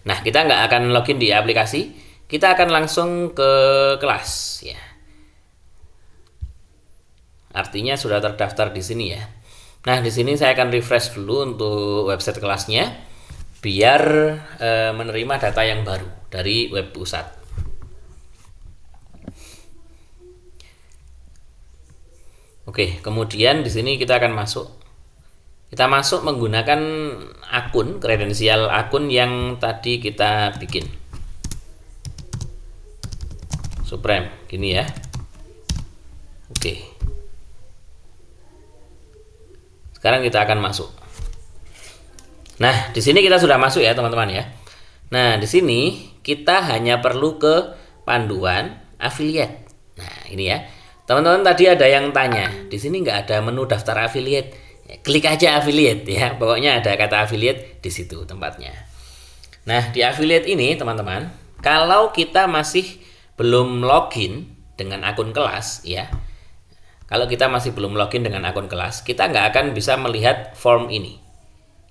Nah, kita nggak akan login di aplikasi, kita akan langsung ke kelas ya. Artinya sudah terdaftar di sini ya. Nah, di sini saya akan refresh dulu untuk website kelasnya biar menerima data yang baru dari web pusat. Oke, kemudian di sini kita akan masuk. Kita masuk menggunakan akun, kredensial akun yang tadi kita bikin. Supreme, gini ya. Oke. Sekarang kita akan masuk. Nah, di sini kita sudah masuk ya, teman-teman ya. Nah, di sini kita hanya perlu ke panduan affiliate. Nah, ini ya. Teman-teman tadi ada yang tanya, di sini nggak ada menu daftar affiliate. Klik aja affiliate ya. Pokoknya ada kata affiliate di situ tempatnya. Nah, di affiliate ini, teman-teman, kalau kita masih belum login dengan akun kelas ya. Kalau kita masih belum login dengan akun kelas, kita nggak akan bisa melihat form ini.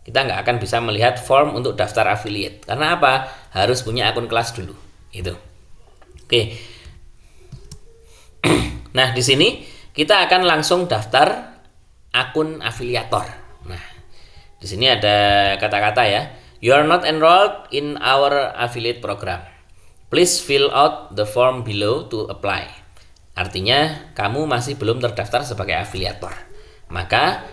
Kita nggak akan bisa melihat form untuk daftar affiliate. Karena apa? Harus punya akun kelas dulu. Itu. Oke. Nah, di sini kita akan langsung daftar akun afiliator. Nah, di sini ada kata-kata ya. You are not enrolled in our affiliate program. Please fill out the form below to apply. Artinya kamu masih belum terdaftar sebagai afiliator. Maka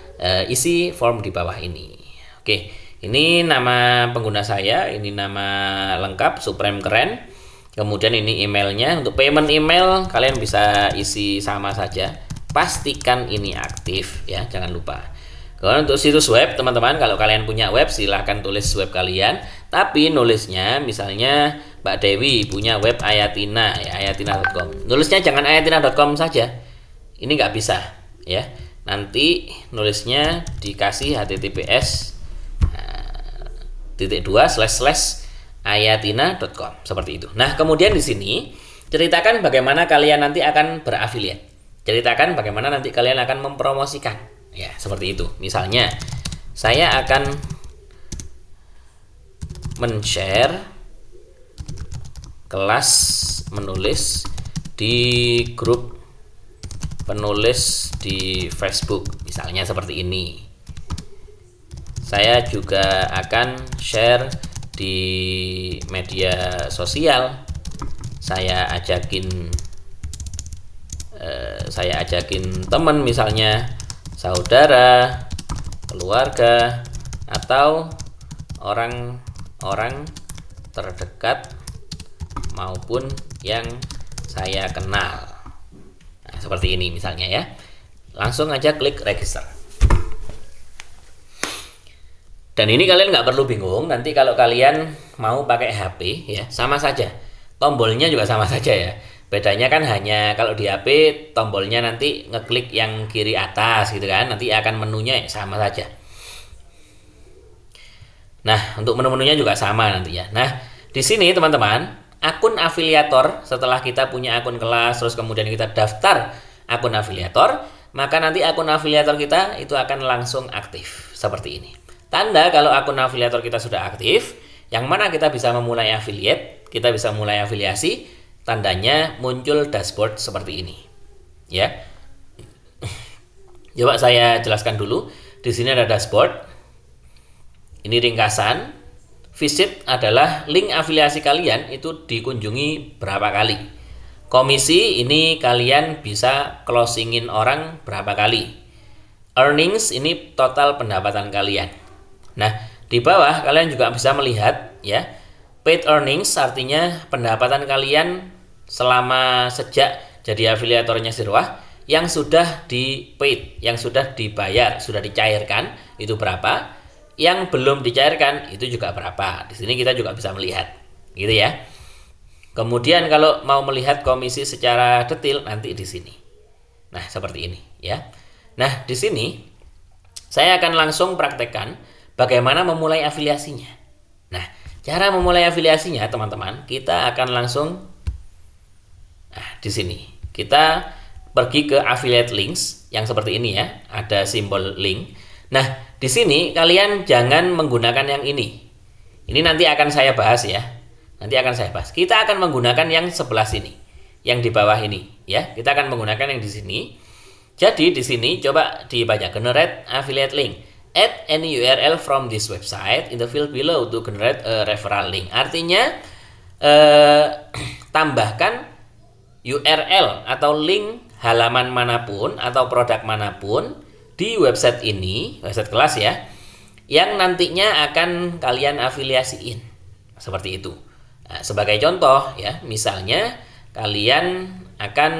isi form di bawah ini. Oke, ini nama pengguna saya, ini nama lengkap Supreme Keren. Kemudian ini emailnya. Untuk payment email kalian bisa isi sama saja. Pastikan ini aktif ya, jangan lupa. Kalau untuk situs web, teman-teman, kalau kalian punya web silahkan tulis web kalian. Tapi nulisnya misalnya Mbak Dewi punya web Ayatina ya, ayatina.com. Nulisnya jangan ayatina.com saja. Ini nggak bisa ya. Nanti nulisnya dikasih https://ayatina.com seperti itu. Nah, kemudian di sini ceritakan bagaimana kalian nanti akan berafiliat. Ceritakan bagaimana nanti kalian akan mempromosikan. Ya, seperti itu. Misalnya, saya akan men-share kelas menulis di grup penulis di Facebook. Misalnya seperti ini. Saya juga akan share di media sosial. Saya ajakin teman, misalnya saudara, keluarga, atau orang orang terdekat maupun yang saya kenal. Nah, seperti ini misalnya ya. Langsung aja klik register. Dan ini kalian nggak perlu bingung, nanti kalau kalian mau pakai HP ya, sama saja. Tombolnya juga sama saja ya. Bedanya kan hanya kalau di HP tombolnya nanti ngeklik yang kiri atas gitu kan, nanti akan menunya sama saja. Nah, untuk menu-menunya juga sama nanti ya. Nah, di sini teman-teman, akun afiliator, setelah kita punya akun kelas terus kemudian kita daftar akun afiliator, maka nanti akun afiliator kita itu akan langsung aktif seperti ini. Tanda kalau akun afiliator kita sudah aktif, yang mana kita bisa memulai affiliate, kita bisa mulai afiliasi, tandanya muncul dashboard seperti ini. Ya. Coba saya jelaskan dulu. Di sini ada dashboard. Ini ringkasan. Visit adalah link afiliasi kalian itu dikunjungi berapa kali. Komisi ini kalian bisa closingin orang berapa kali. Earnings ini total pendapatan kalian. Nah, di bawah kalian juga bisa melihat ya, paid earnings artinya pendapatan kalian selama sejak jadi afiliatornya Zirwah yang sudah di paid, yang sudah dibayar, sudah dicairkan itu berapa, yang belum dicairkan itu juga berapa. Di sini kita juga bisa melihat, gitu ya. Kemudian kalau mau melihat komisi secara detail nanti di sini. Nah, seperti ini ya. Nah, di sini saya akan langsung praktekkan bagaimana memulai afiliasinya. Nah, cara memulai afiliasinya teman-teman, kita akan langsung di sini. Kita pergi ke affiliate links yang seperti ini ya, ada simbol link. Nah, di sini kalian jangan menggunakan yang ini. Ini nanti akan saya bahas ya. Nanti akan saya bahas. Kita akan menggunakan yang sebelah sini, yang di bawah ini ya. Kita akan menggunakan yang di sini. Jadi di sini coba dibaca, generate affiliate link. Add any URL from this website in the field below to generate a referral link. Artinya tambahkan URL atau link halaman manapun atau produk manapun di website ini, website kelas ya, yang nantinya akan kalian afiliasiin. Seperti itu. Nah, sebagai contoh ya, misalnya kalian akan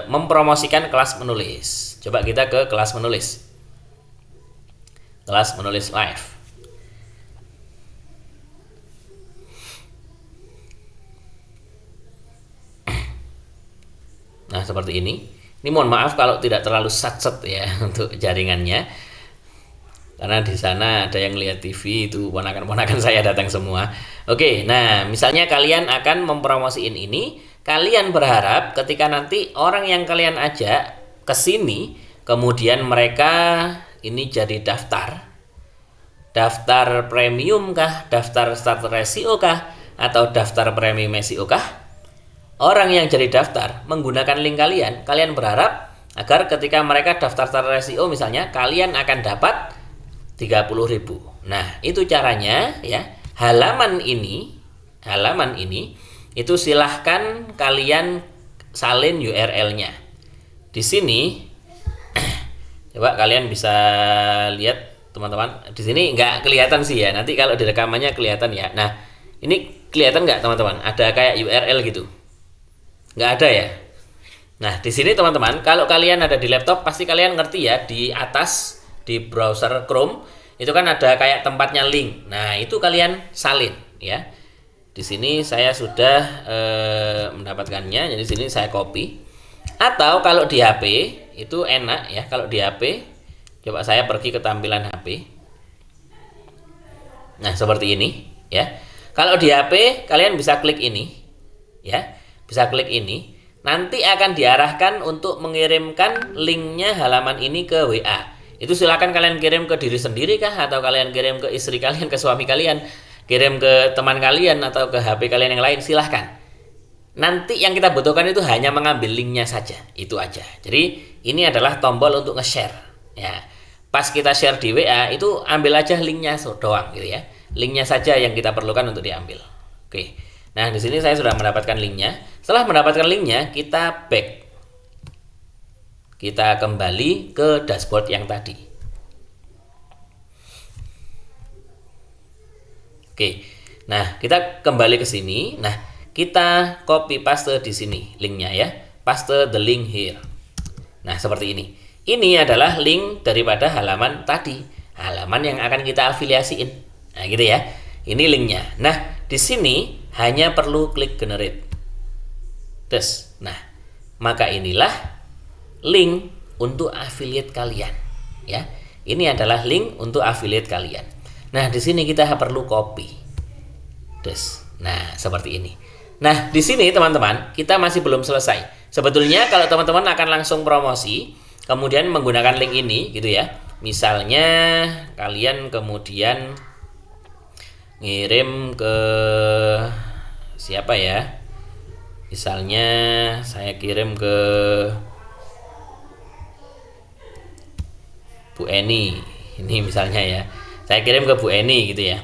mempromosikan kelas menulis. Coba kita ke kelas menulis. Kelas menulis live. Nah, seperti ini. Ini mohon maaf kalau tidak terlalu satset ya untuk jaringannya. Karena di sana ada yang lihat TV, itu ponakan-ponakan saya datang semua. Oke, nah misalnya kalian akan mempromosiin ini, kalian berharap ketika nanti orang yang kalian ajak ke sini, kemudian mereka ini jadi daftar premium kah, daftar starter SEO kah, atau daftar premium SEO kah? Orang yang jadi daftar menggunakan link kalian, kalian berharap agar ketika mereka daftar starter SEO misalnya, kalian akan dapat 30.000. Nah, itu caranya ya. Halaman ini itu silahkan kalian salin URL-nya. Di sini coba kalian bisa lihat teman-teman, di sini nggak kelihatan sih ya. Nanti kalau di rekamannya kelihatan ya. Nah, ini kelihatan nggak teman-teman? Ada kayak URL gitu? Nggak ada ya. Nah, di sini teman-teman, kalau kalian ada di laptop pasti kalian ngerti ya, di atas di browser Chrome itu kan ada kayak tempatnya link. Nah, itu kalian salin ya. Di sini saya sudah mendapatkannya. Jadi di sini saya copy. Atau kalau di HP itu enak ya. Kalau di HP, coba saya pergi ke tampilan HP. Nah, seperti ini ya. Kalau di HP kalian bisa klik ini ya. Bisa klik ini. Nanti akan diarahkan untuk mengirimkan linknya halaman ini ke WA. Itu silakan kalian kirim ke diri sendiri kah, atau kalian kirim ke istri kalian, ke suami kalian, kirim ke teman kalian atau ke HP kalian yang lain, silahkan. Nanti yang kita butuhkan itu hanya mengambil linknya saja, itu aja. Jadi ini adalah tombol untuk nge-share ya. Pas kita share di WA itu ambil aja linknya doang gitu ya. Linknya saja yang kita perlukan untuk diambil. Oke. Nah, di sini saya sudah mendapatkan linknya. Setelah mendapatkan linknya, kita back. Kita kembali ke dashboard yang tadi. Oke. Nah, kita kembali ke sini. Nah, kita copy paste di sini linknya ya. Paste the link here. Nah, seperti ini. Ini adalah link daripada halaman tadi. Halaman yang akan kita afiliasiin. Nah, gitu ya. Ini linknya. Nah, di sini hanya perlu klik generate. Terus, nah, maka inilah link untuk affiliate kalian, ya. Ini adalah link untuk affiliate kalian. Nah, di sini kita perlu copy. Terus, nah, seperti ini. Nah, di sini teman-teman, kita masih belum selesai. Sebetulnya kalau teman-teman akan langsung promosi, kemudian menggunakan link ini, gitu ya. Misalnya kalian kemudian ngirim ke siapa ya? Misalnya saya kirim ke Bu Eni. Ini misalnya ya. Saya kirim ke Bu Eni gitu ya.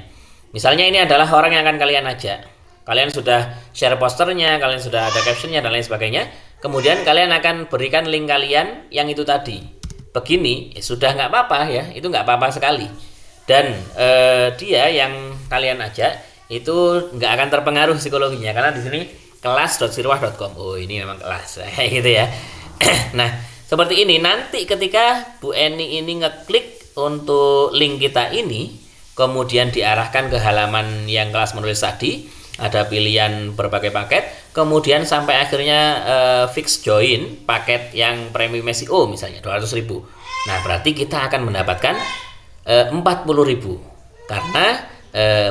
Misalnya ini adalah orang yang akan kalian ajak. Kalian sudah share posternya, kalian sudah ada captionnya dan lain sebagainya. Kemudian kalian akan berikan link kalian yang itu tadi. Begini, sudah nggak apa-apa ya. Itu nggak apa-apa sekali. Dan dia yang kalian ajak itu nggak akan terpengaruh psikologinya karena di sini kelas.sirwah.com. Oh, ini memang kelas gitu ya. Nah, seperti ini. Nanti ketika Bu Eni ini ngeklik untuk link kita ini, kemudian diarahkan ke halaman yang kelas menulis tadi, ada pilihan berbagai paket, kemudian sampai akhirnya fix join paket yang premium SEO misalnya 200.000. Nah, berarti kita akan mendapatkan 40.000 karena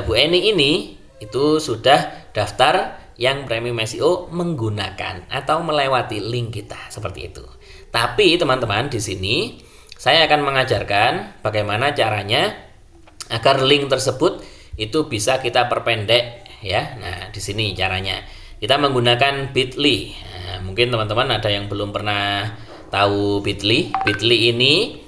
Bu Eni ini itu sudah daftar yang premium SEO menggunakan atau melewati link kita seperti itu. Tapi teman-teman di sini saya akan mengajarkan bagaimana caranya agar link tersebut itu bisa kita perpendek ya. Nah, di sini caranya. Kita menggunakan Bitly. Nah, mungkin teman-teman ada yang belum pernah tahu Bitly. Bitly ini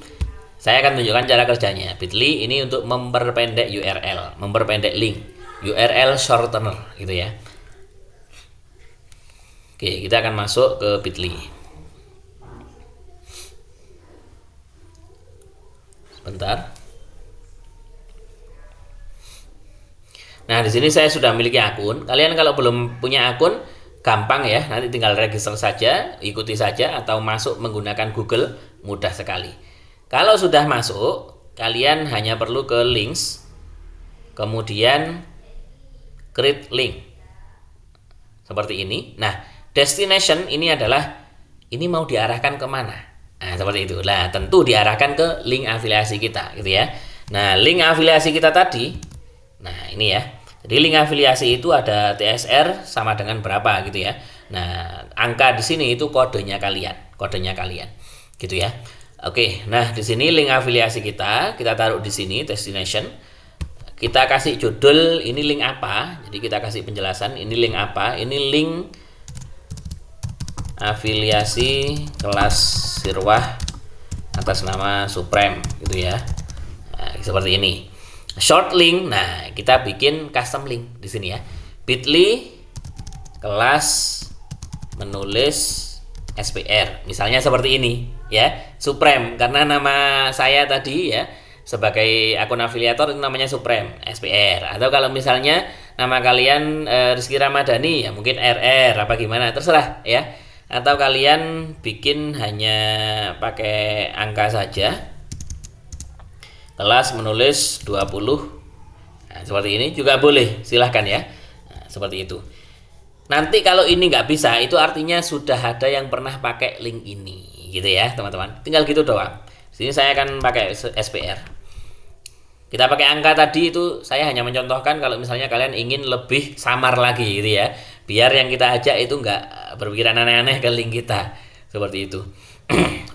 saya akan tunjukkan cara kerjanya. Bitly ini untuk memperpendek URL, memperpendek link, URL shortener gitu ya. Oke, kita akan masuk ke Bitly. Sebentar. Nah, di sini saya sudah memiliki akun. Kalian kalau belum punya akun, gampang ya. Nanti tinggal register saja, ikuti saja atau masuk menggunakan Google, mudah sekali. Kalau sudah masuk, kalian hanya perlu ke links, kemudian create link. Seperti ini. Nah, destination ini adalah ini mau diarahkan kemana? Nah, seperti itu. Nah, tentu diarahkan ke link afiliasi kita, gitu ya. Nah, link afiliasi kita tadi, nah ini ya. Jadi link afiliasi itu ada TSR sama dengan berapa gitu ya. Nah, angka di sini itu kodenya kalian, gitu ya. Oke, nah di sini link afiliasi kita taruh di sini destination. Kita kasih judul ini link apa. Jadi kita kasih penjelasan ini link apa. Ini link afiliasi kelas Sirwah atas nama Supreme gitu ya. Nah, seperti ini. Short link. Nah, kita bikin custom link di sini ya. Bitly kelas menulis SPR. Misalnya seperti ini ya. Supreme karena nama saya tadi ya sebagai akun afiliator itu namanya Supreme SPR. Atau kalau misalnya nama kalian Rizky Ramadhani ya mungkin RR apa gimana terserah ya. Atau kalian bikin hanya pakai angka saja. Kelas menulis 20. Nah, seperti ini juga boleh, silahkan ya. Nah, seperti itu. Nanti kalau ini nggak bisa, itu artinya sudah ada yang pernah pakai link ini, gitu ya teman-teman. Tinggal gitu doang. Sini saya akan pakai SPR. Kita pakai angka tadi itu saya hanya mencontohkan kalau misalnya kalian ingin lebih samar lagi, gitu ya. Biar yang kita ajak itu nggak berpikiran aneh-aneh ke link kita, seperti itu.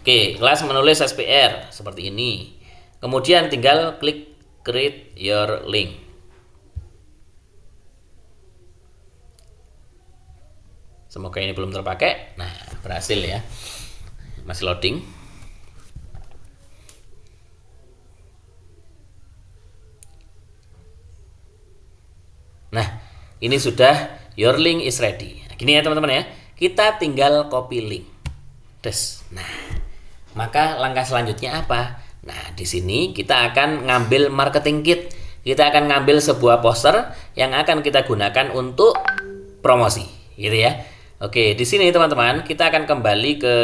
Oke, kelas menulis SPR seperti ini. Kemudian tinggal klik create your link. Semoga ini belum terpakai. Nah, berhasil ya. Masih loading. Nah, ini sudah your link is ready. Nah, gini ya teman-teman ya. Kita tinggal copy link. Nah, maka langkah selanjutnya apa? Nah, di sini kita akan ngambil marketing kit. kita akan ngambil sebuah poster yang akan kita gunakan untuk promosi, gitu ya. Oke, di sini teman-teman, kita akan kembali ke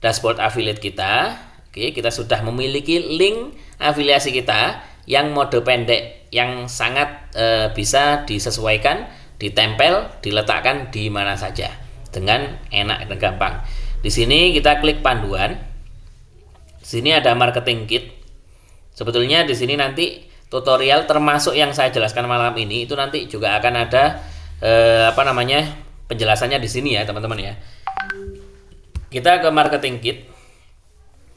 dashboard affiliate kita. Oke, kita sudah memiliki link afiliasi kita yang mode pendek yang sangat bisa disesuaikan, ditempel, diletakkan di mana saja dengan enak dan gampang. Di sini kita klik panduan. Di sini ada marketing kit. Sebetulnya di sini nanti tutorial termasuk yang saya jelaskan malam ini itu nanti juga akan ada penjelasannya di sini ya, teman-teman ya. Kita ke marketing kit.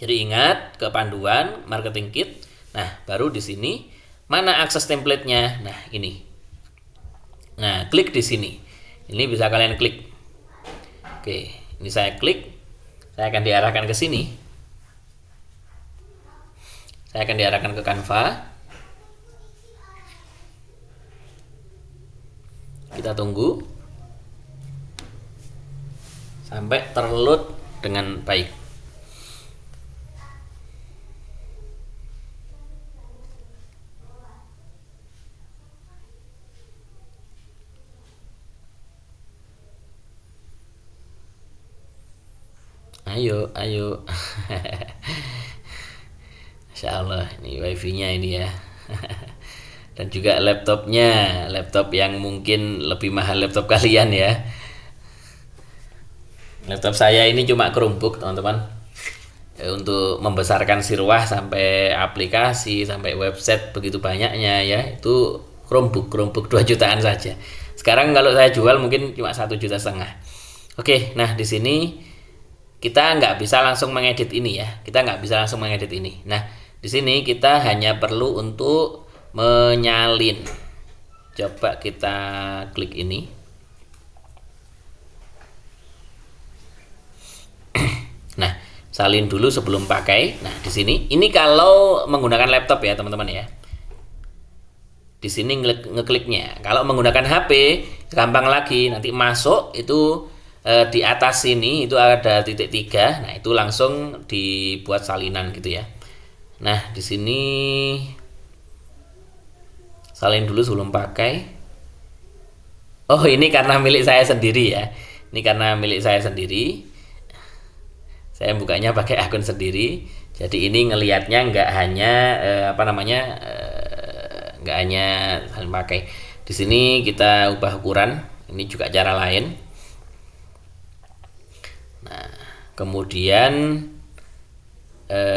Jadi ingat, ke panduan marketing kit. Nah, baru di sini mana akses template-nya? Nah, ini. Nah, klik di sini. Ini bisa kalian klik. Oke, ini saya klik. Saya akan diarahkan ke sini. Saya akan diarahkan ke Canva. Kita tunggu sampai terload dengan baik. Ayo. Masya Allah, ini wifi-nya ini ya. Dan juga laptopnya, laptop yang mungkin lebih mahal laptop kalian ya. Laptop saya ini cuma Chromebook, teman-teman. Untuk membesarkan Sirwah sampai aplikasi, sampai website begitu banyaknya ya, itu Chromebook 2 jutaan saja. Sekarang kalau saya jual mungkin cuma 1,5 juta. Oke, nah di sini kita nggak bisa langsung mengedit ini ya. Nah, di sini kita hanya perlu untuk menyalin. Coba kita klik ini. Nah, salin dulu sebelum pakai. Nah, di sini ini kalau menggunakan laptop ya, teman-teman ya. Di sini ngekliknya. Kalau menggunakan HP gampang lagi, nanti masuk itu di atas sini itu ada titik 3. Nah, itu langsung dibuat salinan gitu ya. Nah, di sini salin dulu sebelum pakai. Oh, ini karena milik saya sendiri ya. Saya bukanya pakai akun sendiri. Jadi ini ngelihatnya nggak hanya nggak hanya pakai. Di sini kita ubah ukuran. Ini juga cara lain. Nah, kemudian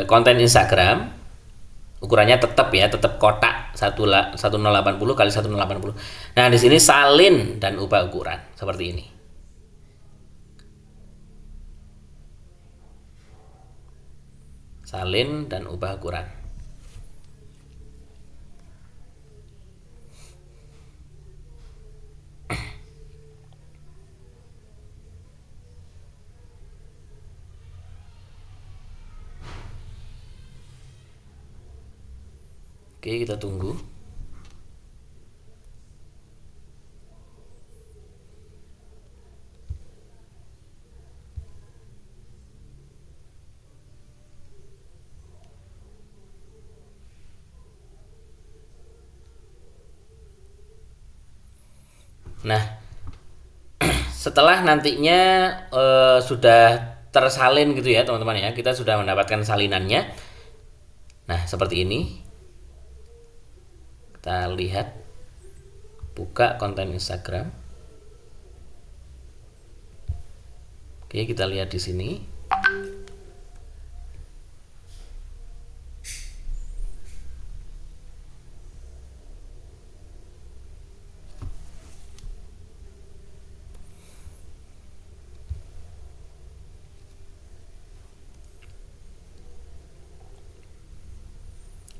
konten Instagram ukurannya tetap kotak 1080 kali 1080. Nah, di sini salin dan ubah ukuran seperti ini. Salin dan ubah ukuran. Oke, kita tunggu. Nah, setelah nantinya sudah tersalin gitu ya, teman-teman ya. Kita sudah mendapatkan salinannya. Nah, seperti ini. Kita lihat, buka konten Instagram. Oke, kita lihat di sini.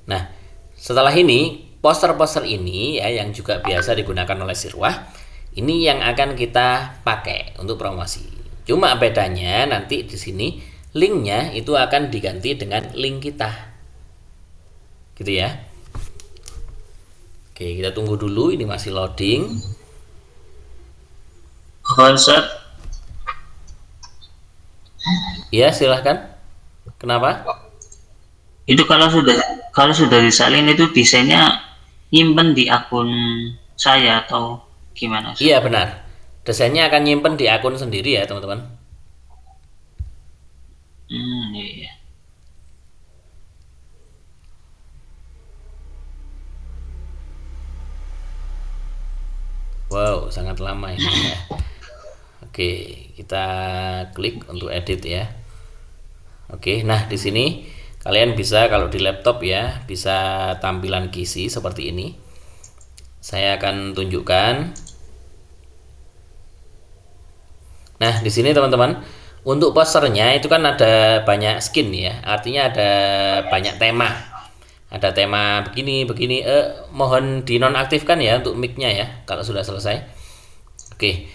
Nah, setelah ini poster-poster ini ya yang juga biasa digunakan oleh Sirwah, ini yang akan kita pakai untuk promosi. Cuma bedanya nanti di sini linknya itu akan diganti dengan link kita, gitu ya. Oke, kita tunggu dulu, ini masih loading. Konsep. Ya, silahkan. Kenapa? Itu kalau sudah Kalau sudah disalin itu desainnya nyimpen di akun saya atau gimana Ustaz? Iya benar. Desainnya akan nyimpen di akun sendiri ya teman-teman. Iya, iya. Wow, sangat lama ini ya. Oke, kita klik untuk edit ya. Oke, nah di sini kalian bisa kalau di laptop ya, bisa tampilan gizi seperti ini. Saya akan tunjukkan. Nah, di sini teman-teman, untuk posternya itu kan ada banyak skin ya. Artinya ada banyak tema. Ada tema begini, begini. Mohon dinonaktifkan ya untuk mic-nya ya kalau sudah selesai. Oke.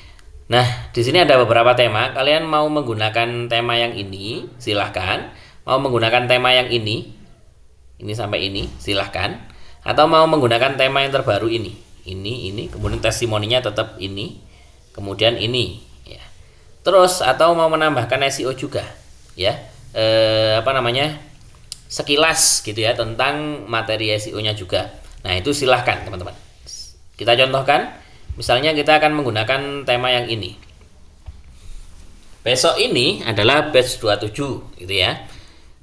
Nah, di sini ada beberapa tema. Kalian mau menggunakan tema yang ini, silahkan. Mau menggunakan tema yang ini sampai ini, silahkan. Atau mau menggunakan tema yang terbaru ini. Kemudian testimoninya tetap ini. Kemudian ini, ya. Terus atau mau menambahkan SEO juga, ya. Apa namanya? Sekilas gitu ya tentang materi SEO-nya juga. Nah, itu silahkan teman-teman. Kita contohkan. Misalnya kita akan menggunakan tema yang ini. Besok ini adalah batch 27 gitu ya.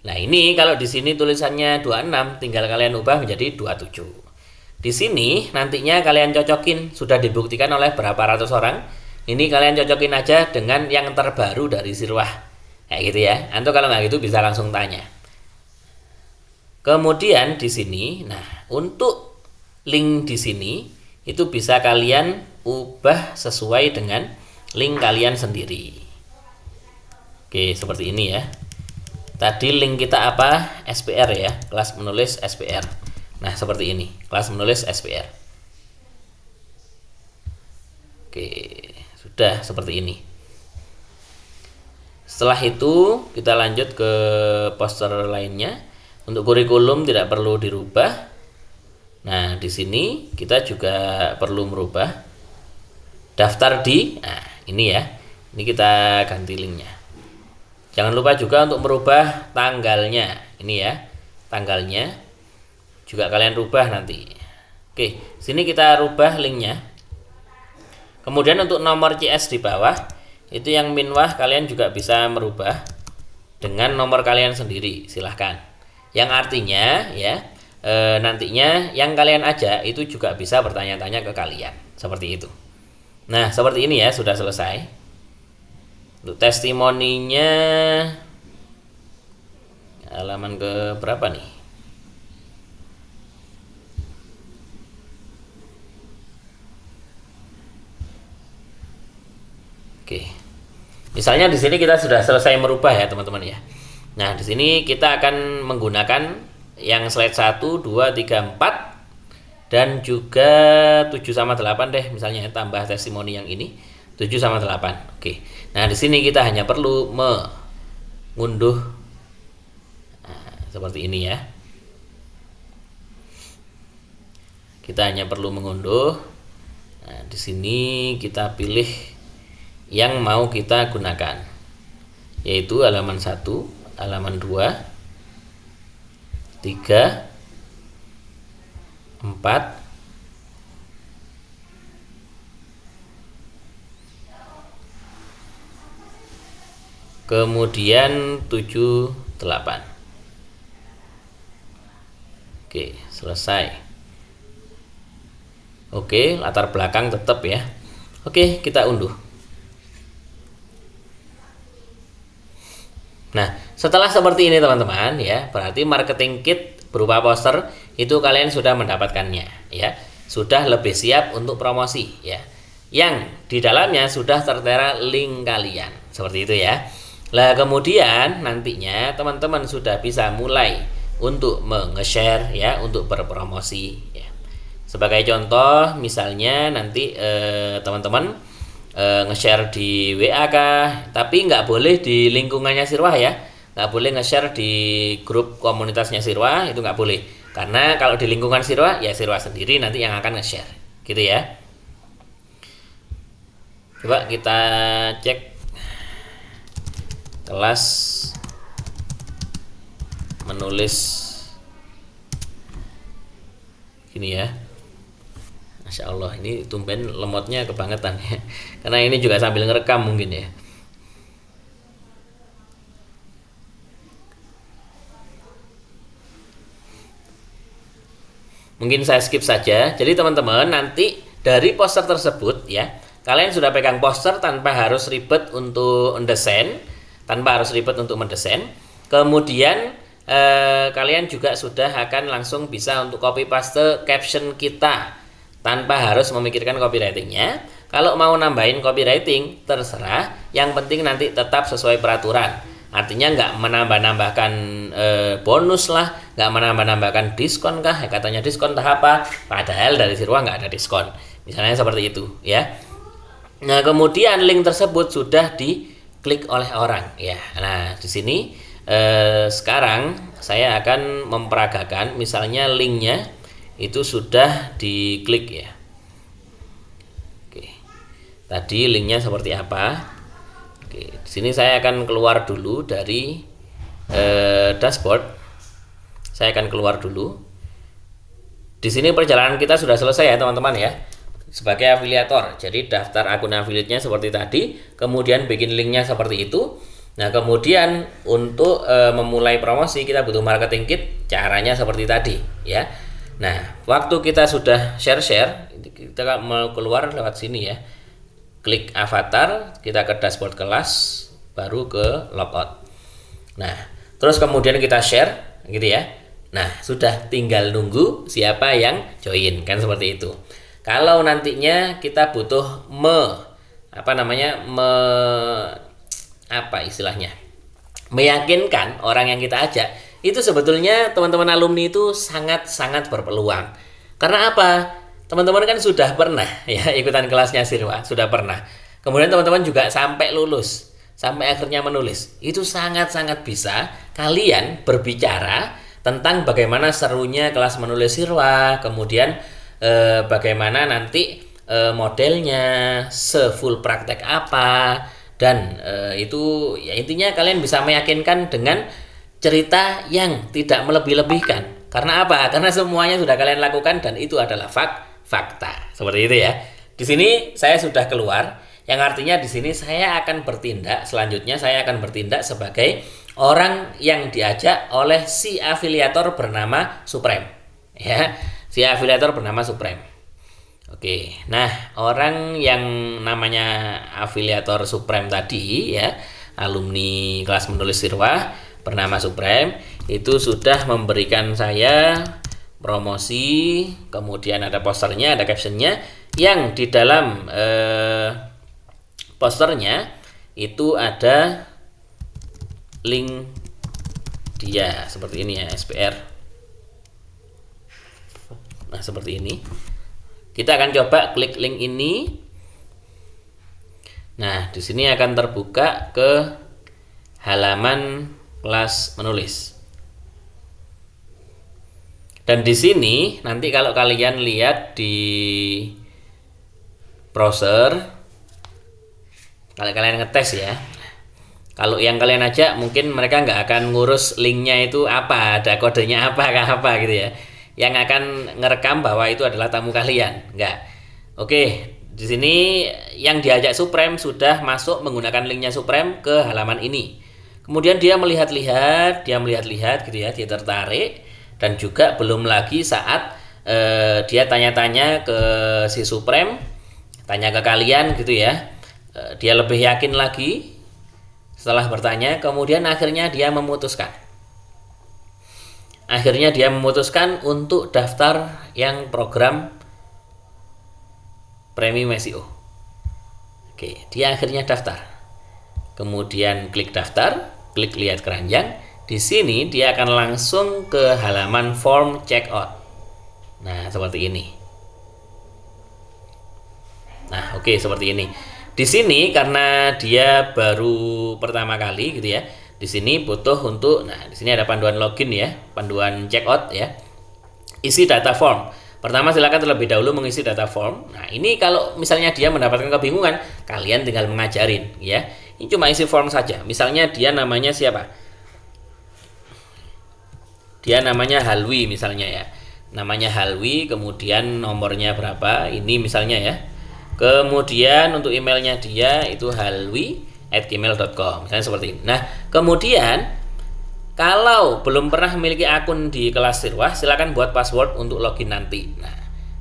Nah, ini kalau di sini tulisannya 26, tinggal kalian ubah menjadi 27. Di sini nantinya kalian cocokin, sudah dibuktikan oleh berapa ratus orang. Ini kalian cocokin aja dengan yang terbaru dari Sirwah. Kayak gitu ya. Atau kalau nggak gitu bisa langsung tanya. Kemudian di sini, nah, untuk link di sini itu bisa kalian ubah sesuai dengan link kalian sendiri. Oke, seperti ini ya. Tadi link kita apa? SPR ya, kelas menulis SPR. Nah, seperti ini, kelas menulis SPR. Oke, sudah seperti ini. Setelah itu, kita lanjut ke poster lainnya. Untuk kurikulum tidak perlu dirubah. Nah, di sini kita juga perlu merubah daftar di, nah ini ya, ini kita ganti linknya. Jangan lupa juga untuk merubah tanggalnya, ini ya, tanggalnya juga kalian rubah nanti. Oke, sini kita rubah linknya. Kemudian untuk nomor CS di bawah, itu yang minwah kalian juga bisa merubah dengan nomor kalian sendiri, silahkan. Yang artinya ya, nantinya yang kalian ajak itu juga bisa bertanya-tanya ke kalian seperti itu. Nah, seperti ini ya, sudah selesai. Untuk testimoninya halaman ke berapa nih? Oke. Misalnya di sini kita sudah selesai merubah ya, teman-teman ya. Nah, di sini kita akan menggunakan yang slide 1, 2, 3, 4 dan juga 7 sama 8 deh misalnya, tambah testimoni yang ini 7 sama 8. Oke. Nah, di sini kita hanya perlu mengunduh seperti ini ya. Kita hanya perlu mengunduh. Nah, di sini kita pilih yang mau kita gunakan, yaitu halaman 1, halaman 2, 3, 4, kemudian 7, 8. Oke, selesai. Oke, latar belakang tetap ya. Oke, kita unduh. Nah, setelah seperti ini teman-teman ya, berarti marketing kit berupa poster itu kalian sudah mendapatkannya ya. Sudah lebih siap untuk promosi ya. Yang di dalamnya sudah tertera link kalian. Seperti itu ya. Lah kemudian nantinya teman-teman sudah bisa mulai untuk nge-share ya, untuk berpromosi ya. Sebagai contoh misalnya nanti teman-teman nge-share di WA kah, tapi nggak boleh di lingkungannya Sirwah ya, nggak boleh nge-share di grup komunitasnya Sirwah, itu nggak boleh, karena kalau di lingkungan Sirwah ya Sirwah sendiri nanti yang akan nge-share gitu ya. Coba kita cek kelas menulis Ini ya. Masya Allah, ini tumben lemotnya kebangetan ya. Karena ini juga sambil ngerekam mungkin ya. Mungkin saya skip saja. Jadi teman-teman nanti dari poster tersebut ya, kalian sudah pegang poster tanpa harus ribet untuk mendesain, Kemudian kalian juga sudah akan langsung bisa untuk copy paste caption kita tanpa harus memikirkan copywritingnya. Kalau mau nambahin copywriting terserah, yang penting nanti tetap sesuai peraturan. Artinya nggak menambah-nambahkan bonus lah, nggak menambah-nambahkan diskon kah? Katanya diskon tahap apa? Padahal dari Sirwa nggak ada diskon. Misalnya seperti itu ya. Nah kemudian link tersebut sudah diklik oleh orang ya. Nah di sini sekarang saya akan memperagakan, misalnya linknya itu sudah diklik ya. Oke. Tadi linknya seperti apa? Oke, di sini saya akan keluar dulu dari dashboard. Saya akan keluar dulu. Di sini perjalanan kita sudah selesai ya teman-teman ya. Sebagai afiliator, jadi daftar akun affiliate-nya seperti tadi, kemudian bikin linknya seperti itu. Nah kemudian untuk memulai promosi kita butuh marketing kit. Caranya seperti tadi ya. Nah waktu kita sudah share, kita mau keluar lewat sini ya. Klik avatar, kita ke dashboard kelas, baru ke logout. Nah, terus kemudian kita share, gitu ya. Nah, sudah tinggal nunggu siapa yang join, kan seperti itu. Kalau nantinya kita butuh meyakinkan orang yang kita ajak, itu sebetulnya teman-teman alumni itu sangat-sangat berpeluang. Karena apa? Teman-teman kan sudah pernah ya ikutan kelasnya Sirwa, sudah pernah. Kemudian teman-teman juga sampai lulus, sampai akhirnya menulis. Itu sangat-sangat bisa kalian berbicara tentang bagaimana serunya kelas menulis Sirwa, kemudian bagaimana nanti modelnya, se-full praktek apa, dan itu ya intinya kalian bisa meyakinkan dengan cerita yang tidak melebih-lebihkan. Karena apa? Karena semuanya sudah kalian lakukan dan itu adalah fakta. Seperti itu ya. Di sini saya sudah keluar, yang artinya di sini saya akan bertindak, selanjutnya saya akan bertindak sebagai orang yang diajak oleh si afiliator bernama Supreme. Ya, si afiliator bernama Supreme. Oke. Nah, orang yang namanya afiliator Supreme tadi ya, alumni kelas menulis Sirwa bernama Supreme, itu sudah memberikan saya promosi, kemudian ada posternya, ada captionnya, yang di dalam posternya itu ada link dia seperti ini ya, SPR. Nah seperti ini. Kita akan coba klik link ini. Nah di sini akan terbuka ke halaman kelas menulis. Dan di sini nanti kalau kalian lihat di browser, kalau kalian ngetes ya, kalau yang kalian ajak mungkin mereka nggak akan ngurus linknya itu apa, ada kodenya apa gitu ya, yang akan ngerekam bahwa itu adalah tamu kalian, nggak. Oke, di sini yang diajak Supreme sudah masuk menggunakan linknya Supreme ke halaman ini. Kemudian dia melihat-lihat gitu ya, dia tertarik. Dan juga belum lagi saat dia tanya-tanya ke si Supreme, tanya ke kalian gitu ya, dia lebih yakin lagi setelah bertanya. Kemudian akhirnya dia memutuskan untuk daftar yang program Premium SEO. Oke, dia akhirnya daftar. Kemudian klik daftar, klik lihat keranjang. Di sini dia akan langsung ke halaman form checkout. Nah, seperti ini. Nah, oke, seperti ini. Di sini karena dia baru pertama kali gitu ya. Di sini butuh untuk, nah, di sini ada panduan login ya, panduan checkout ya. Isi data form. Pertama silakan terlebih dahulu mengisi data form. Nah, ini kalau misalnya dia mendapatkan kebingungan, kalian tinggal mengajarin ya. Ini cuma isi form saja. Misalnya dia namanya siapa? Dia namanya Halwi misalnya ya. namanya Halwi, kemudian nomornya berapa, ini misalnya ya. Kemudian untuk emailnya dia itu halwi@gmail.com, misalnya seperti ini. Nah, kemudian kalau belum pernah memiliki akun di kelas Sirwah, silakan buat password untuk login nanti. Nah,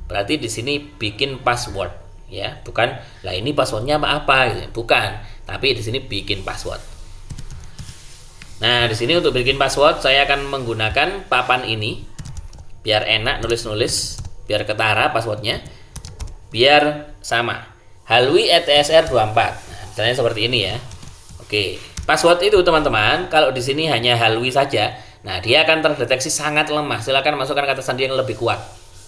berarti di sini bikin password ya, bukan lah ini passwordnya apa gitu. Bukan, tapi di sini bikin password. Nah, di sini untuk bikin password saya akan menggunakan papan ini biar enak nulis-nulis, biar ketara passwordnya, biar sama. halwi@tsr24. Nah, misalnya seperti ini ya. Oke, password itu teman-teman, kalau di sini hanya Halwi saja, nah dia akan terdeteksi sangat lemah. Silakan masukkan kata sandi yang lebih kuat.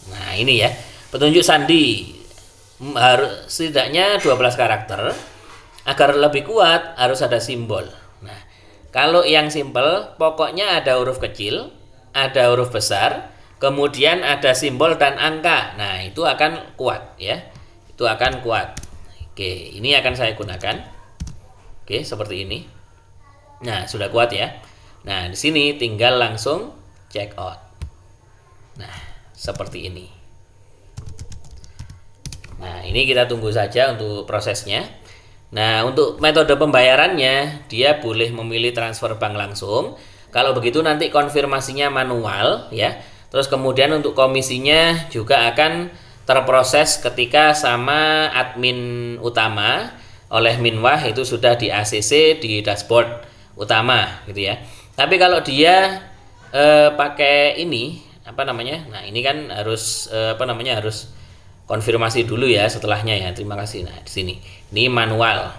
Nah, ini ya. Petunjuk sandi harus setidaknya 12 karakter. Agar lebih kuat harus ada simbol. Nah, kalau yang simple pokoknya ada huruf kecil, ada huruf besar, kemudian ada simbol dan angka. Nah, itu akan kuat ya. Itu akan kuat. Oke, ini akan saya gunakan. Oke, seperti ini. Nah, sudah kuat ya. Nah, di sini tinggal langsung check out. Nah, seperti ini. Nah, ini kita tunggu saja untuk prosesnya. Nah, untuk metode pembayarannya, dia boleh memilih transfer bank langsung. Kalau begitu nanti konfirmasinya manual ya. Terus kemudian untuk komisinya juga akan terproses ketika sama admin utama oleh Minwah itu sudah di ACC di dashboard utama gitu ya. Tapi kalau dia pakai ini apa namanya? Nah, ini kan harus harus konfirmasi dulu ya setelahnya ya. Terima kasih. Nah, di sini. Ini manual.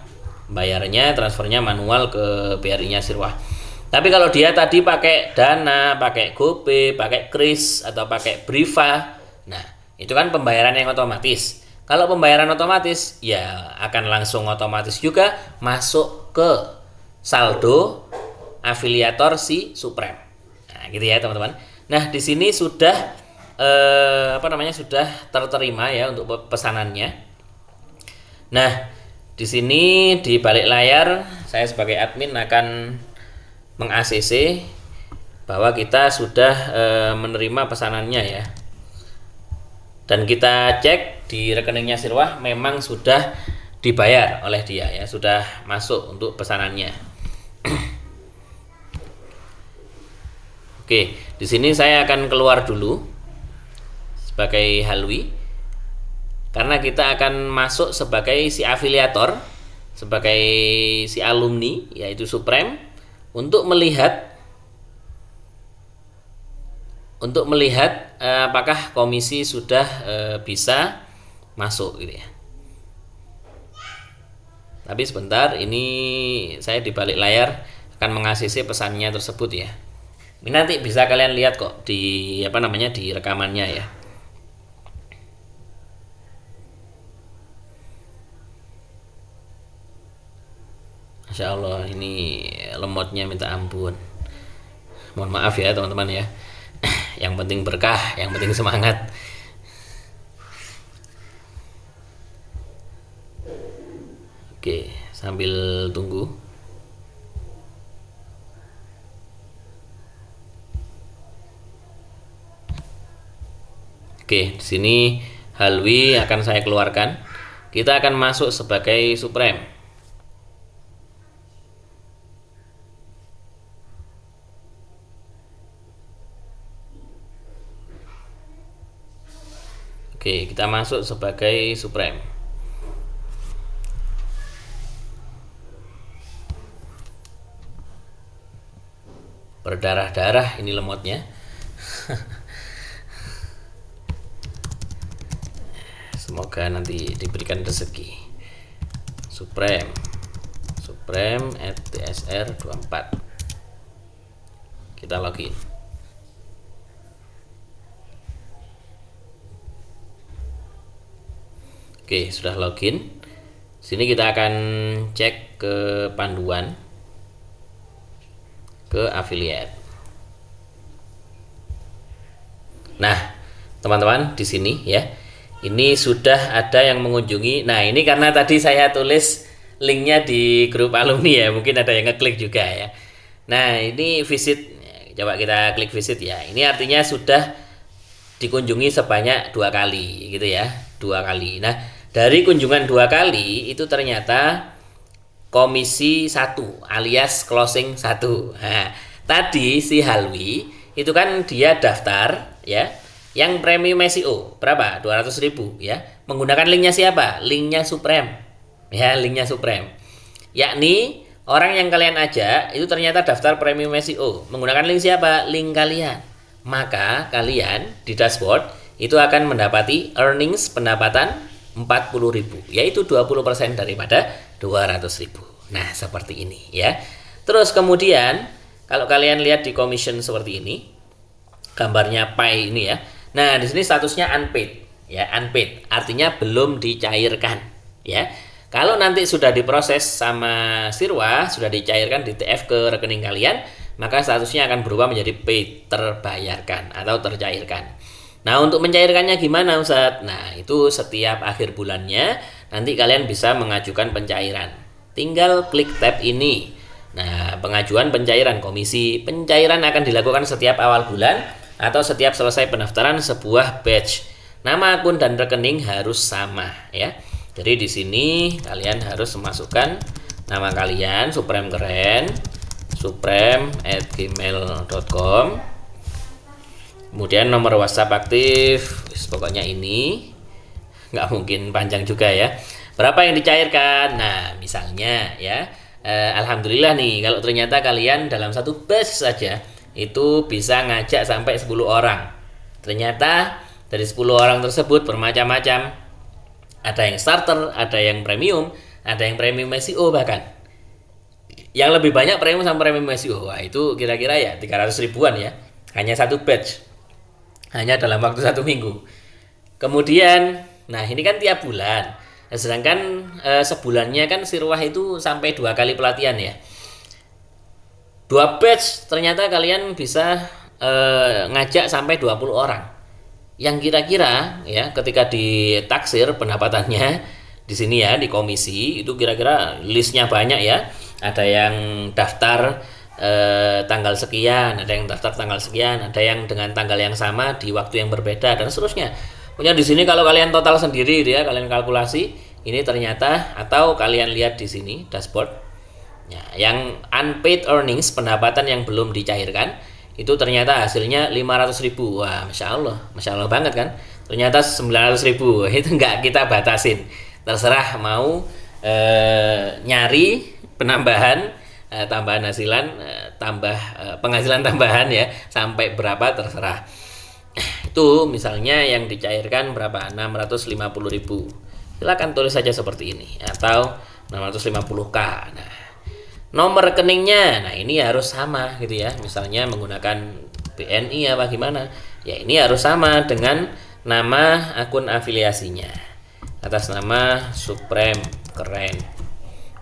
Bayarnya transfernya manual ke BRI-nya Sirwah. Tapi kalau dia tadi pakai Dana, pakai GoPay, pakai Kris atau pakai Briva, nah, itu kan pembayaran yang otomatis. Kalau pembayaran otomatis, ya akan langsung otomatis juga masuk ke saldo afiliator si Supreme. Nah, gitu ya teman-teman. Nah, di sini sudah sudah terterima ya untuk pesanannya. Nah, di sini di balik layar saya sebagai admin akan meng-ACC bahwa kita sudah menerima pesanannya ya. Dan kita cek di rekeningnya Sirwah memang sudah dibayar oleh dia ya, sudah masuk untuk pesanannya. Oke, di sini saya akan keluar dulu sebagai Halwi karena kita akan masuk sebagai si afiliator, sebagai si alumni yaitu Supreme untuk melihat apakah komisi sudah bisa masuk gitu ya. Tapi sebentar, ini saya di balik layar akan meng-ACC pesannya tersebut ya. Ini nanti bisa kalian lihat kok di di rekamannya ya. Masya Allah, ini lemotnya minta ampun. Mohon maaf ya teman-teman ya. Yang penting berkah, yang penting semangat. Oke, sambil tunggu. Oke, di sini Halwi akan saya keluarkan. Kita akan masuk sebagai Supreme. Oke, kita masuk sebagai Supreme. Berdarah-darah ini lemotnya. Semoga nanti diberikan rezeki. Supreme @tsr24. Kita login. Oke, sudah login. Sini kita akan cek ke panduan, ke affiliate. Nah, teman-teman di sini ya, ini sudah ada yang mengunjungi. Nah, ini karena tadi saya tulis linknya di grup alumni ya, mungkin ada yang ngeklik juga ya. Nah, ini visit, coba kita klik visit ya. Ini artinya sudah dikunjungi sebanyak 2 kali gitu ya, 2 kali. Nah, dari kunjungan 2 kali itu ternyata komisi 1 alias closing 1. Nah, tadi si Halwi itu kan dia daftar ya, yang premium SEO berapa? 200.000 ya. Menggunakan linknya siapa? Linknya Supreme. Ya, linknya Supreme. Yakni orang yang kalian ajak itu ternyata daftar premium SEO. Menggunakan link siapa? Link kalian. Maka kalian di dashboard itu akan mendapati earnings pendapatan 40.000, yaitu 20% daripada 200.000. Nah, seperti ini ya. Terus kemudian kalau kalian lihat di commission seperti ini, gambarnya pie ini ya. Nah, di sini statusnya unpaid ya, unpaid. Artinya belum dicairkan ya. Kalau nanti sudah diproses sama Sirwa, sudah dicairkan di TF ke rekening kalian, maka statusnya akan berubah menjadi paid, terbayarkan atau tercairkan. Nah, untuk mencairkannya gimana Ustadz? Nah, itu setiap akhir bulannya nanti kalian bisa mengajukan pencairan. Tinggal klik tab ini. Nah, pengajuan pencairan komisi. Pencairan akan dilakukan setiap awal bulan atau setiap selesai pendaftaran sebuah batch. Nama akun dan rekening harus sama ya. Jadi di sini kalian harus memasukkan nama kalian, Supreme Keren, supreme@gmail.com. Kemudian nomor WhatsApp aktif, pokoknya ini nggak mungkin panjang juga ya. Berapa yang dicairkan? Nah, misalnya ya, alhamdulillah nih, kalau ternyata kalian dalam satu batch saja itu bisa ngajak sampai 10 orang. Ternyata dari 10 orang tersebut bermacam-macam. Ada yang starter, ada yang premium, ada yang premium SEO bahkan. Yang lebih banyak premium sama premium SEO. Wah, itu kira-kira ya 300 ribuan ya. Hanya satu batch. Hanya dalam waktu 1 minggu. Kemudian, nah ini kan tiap bulan. Sedangkan sebulannya kan Sirwah itu sampai 2 kali pelatihan ya. 2 batch ternyata kalian bisa ngajak sampai 20 orang. Yang kira-kira ya ketika ditaksir pendapatannya di sini ya di komisi itu kira-kira listnya banyak ya. Ada yang daftar tanggal sekian, ada yang daftar tanggal sekian, ada yang dengan tanggal yang sama di waktu yang berbeda dan seterusnya. Punya di sini kalau kalian total sendiri ya, kalian kalkulasi ini ternyata atau kalian lihat di sini dashboard. Ya, yang unpaid earnings pendapatan yang belum dicairkan itu ternyata hasilnya 500.000. Wah, masya Allah banget kan. Ternyata 900.000 itu nggak kita batasin. Terserah mau nyari penambahan tambahan hasilan penghasilan tambahan ya sampai berapa terserah. Itu misalnya yang dicairkan berapa? 650.000. Silakan tulis saja seperti ini atau 650k. Nah, nomor rekeningnya, nah ini harus sama gitu ya. Misalnya menggunakan BNI apa gimana? Ya ini harus sama dengan nama akun afiliasinya. Atas nama Supreme Keren.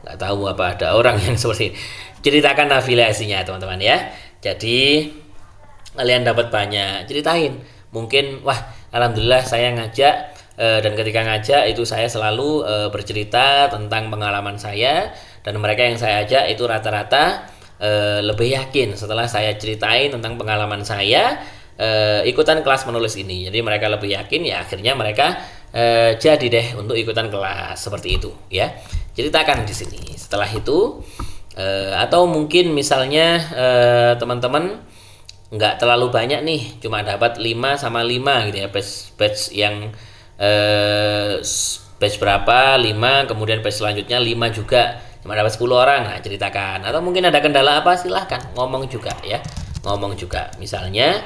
Nggak tahu apa ada orang yang seperti ini. Ceritakan afiliasinya teman-teman ya. Jadi kalian dapat banyak, ceritain. Mungkin wah alhamdulillah saya ngajak dan ketika ngajak itu saya selalu bercerita tentang pengalaman saya dan mereka yang saya ajak itu rata-rata lebih yakin setelah saya ceritain tentang pengalaman saya ikutan kelas menulis ini. Jadi mereka lebih yakin ya akhirnya mereka jadi deh untuk ikutan kelas seperti itu ya. Ceritakan di sini. Setelah itu atau mungkin misalnya teman-teman nggak terlalu banyak nih, cuma dapat 5 sama 5 gitu ya. Batch yang batch berapa 5, kemudian batch selanjutnya 5 juga, cuma dapat 10 orang. Nah, ceritakan. Atau mungkin ada kendala apa silahkan ngomong juga ya. Ngomong juga. Misalnya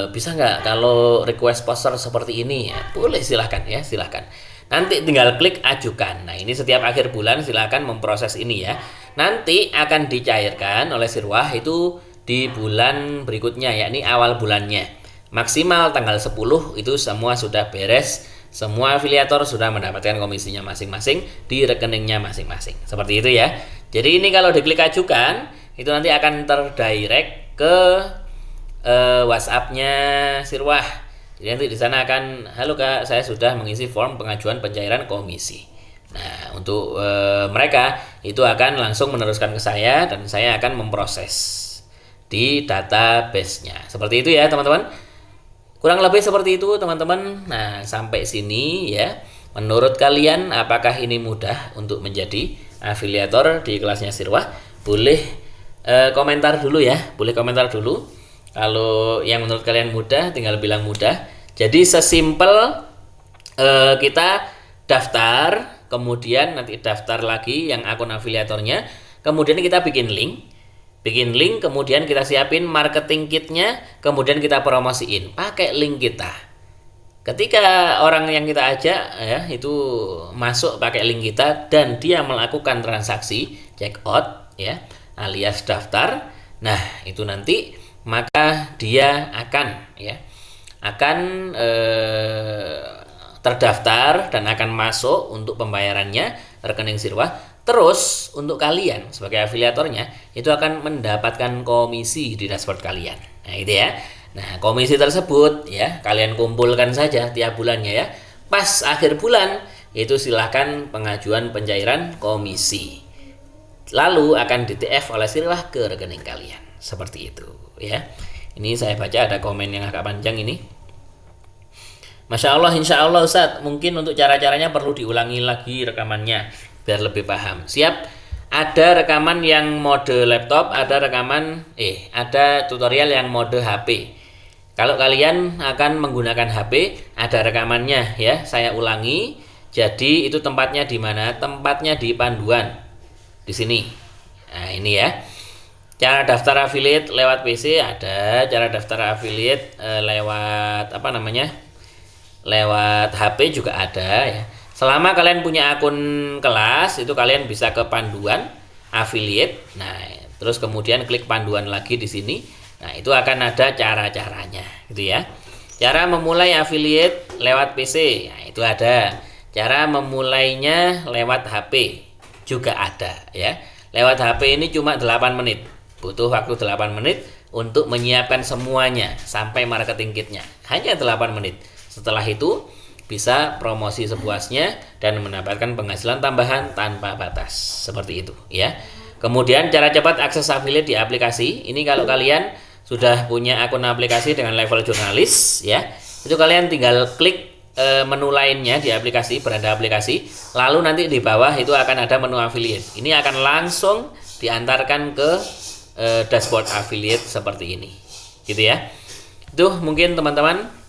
bisa nggak kalau request poster seperti ini ya, boleh silahkan ya, silahkan. Nanti tinggal klik ajukan. Nah ini setiap akhir bulan silahkan memproses ini ya. Nanti akan dicairkan oleh Sirwah itu di bulan berikutnya, yakni awal bulannya. Maksimal tanggal 10 itu semua sudah beres. Semua afiliator sudah mendapatkan komisinya masing-masing di rekeningnya masing-masing. Seperti itu ya. Jadi ini kalau diklik ajukan itu nanti akan terdirect ke WhatsApp-nya Sirwah. Jadi nanti di sana akan, halo Kak, saya sudah mengisi form pengajuan pencairan komisi. Nah, untuk mereka itu akan langsung meneruskan ke saya dan saya akan memproses di database-nya. Seperti itu ya, teman-teman. Kurang lebih seperti itu teman-teman. Nah, sampai sini ya. Menurut kalian apakah ini mudah untuk menjadi afiliator di kelasnya Sirwah? Boleh komentar dulu ya. Boleh komentar dulu. Kalau yang menurut kalian mudah, tinggal bilang mudah. Jadi sesimpel kita daftar, kemudian nanti daftar lagi yang akun afiliatornya, kemudian kita bikin link, kemudian kita siapin marketing kitnya, kemudian kita promosiin pakai link kita. Ketika orang yang kita ajak ya itu masuk pakai link kita dan dia melakukan transaksi check out ya alias daftar, nah itu nanti maka dia akan terdaftar dan akan masuk untuk pembayarannya rekening Sirwah. Terus untuk kalian sebagai afiliatornya itu akan mendapatkan komisi di dashboard kalian. Nah itu ya. Nah komisi tersebut ya kalian kumpulkan saja tiap bulannya ya. Pas akhir bulan itu silahkan pengajuan pencairan komisi. Lalu akan di-TF oleh Sirwah ke rekening kalian. Seperti itu ya. Ini saya baca ada komen yang agak panjang ini. Masya Allah, insya Allah Ustadz, mungkin untuk cara-caranya perlu diulangi lagi rekamannya biar lebih paham. Siap, ada rekaman yang mode laptop, ada tutorial yang mode HP. Kalau kalian akan menggunakan HP, ada rekamannya ya, saya ulangi. Jadi itu tempatnya di mana? Tempatnya di panduan. Di sini. Nah, ini ya. Cara daftar affiliate lewat PC ada, cara daftar affiliate lewat lewat HP juga ada ya. Selama kalian punya akun kelas itu kalian bisa ke panduan affiliate. Nah, terus kemudian klik panduan lagi di sini. Nah, itu akan ada cara-caranya gitu ya. Cara memulai affiliate lewat PC. Nah, itu ada. Cara memulainya lewat HP juga ada ya. Lewat HP ini cuma 8 menit. Butuh waktu 8 menit untuk menyiapkan semuanya sampai marketing kitnya. Hanya 8 menit. Setelah itu bisa promosi sepuasnya dan mendapatkan penghasilan tambahan tanpa batas. Seperti itu ya. Kemudian cara cepat akses affiliate di aplikasi. Ini kalau kalian sudah punya akun aplikasi dengan level jurnalis ya. Itu kalian tinggal klik menu lainnya di aplikasi, beranda aplikasi. Lalu nanti di bawah itu akan ada menu affiliate. Ini akan langsung diantarkan ke dashboard affiliate seperti ini. Gitu ya. Itu mungkin teman-teman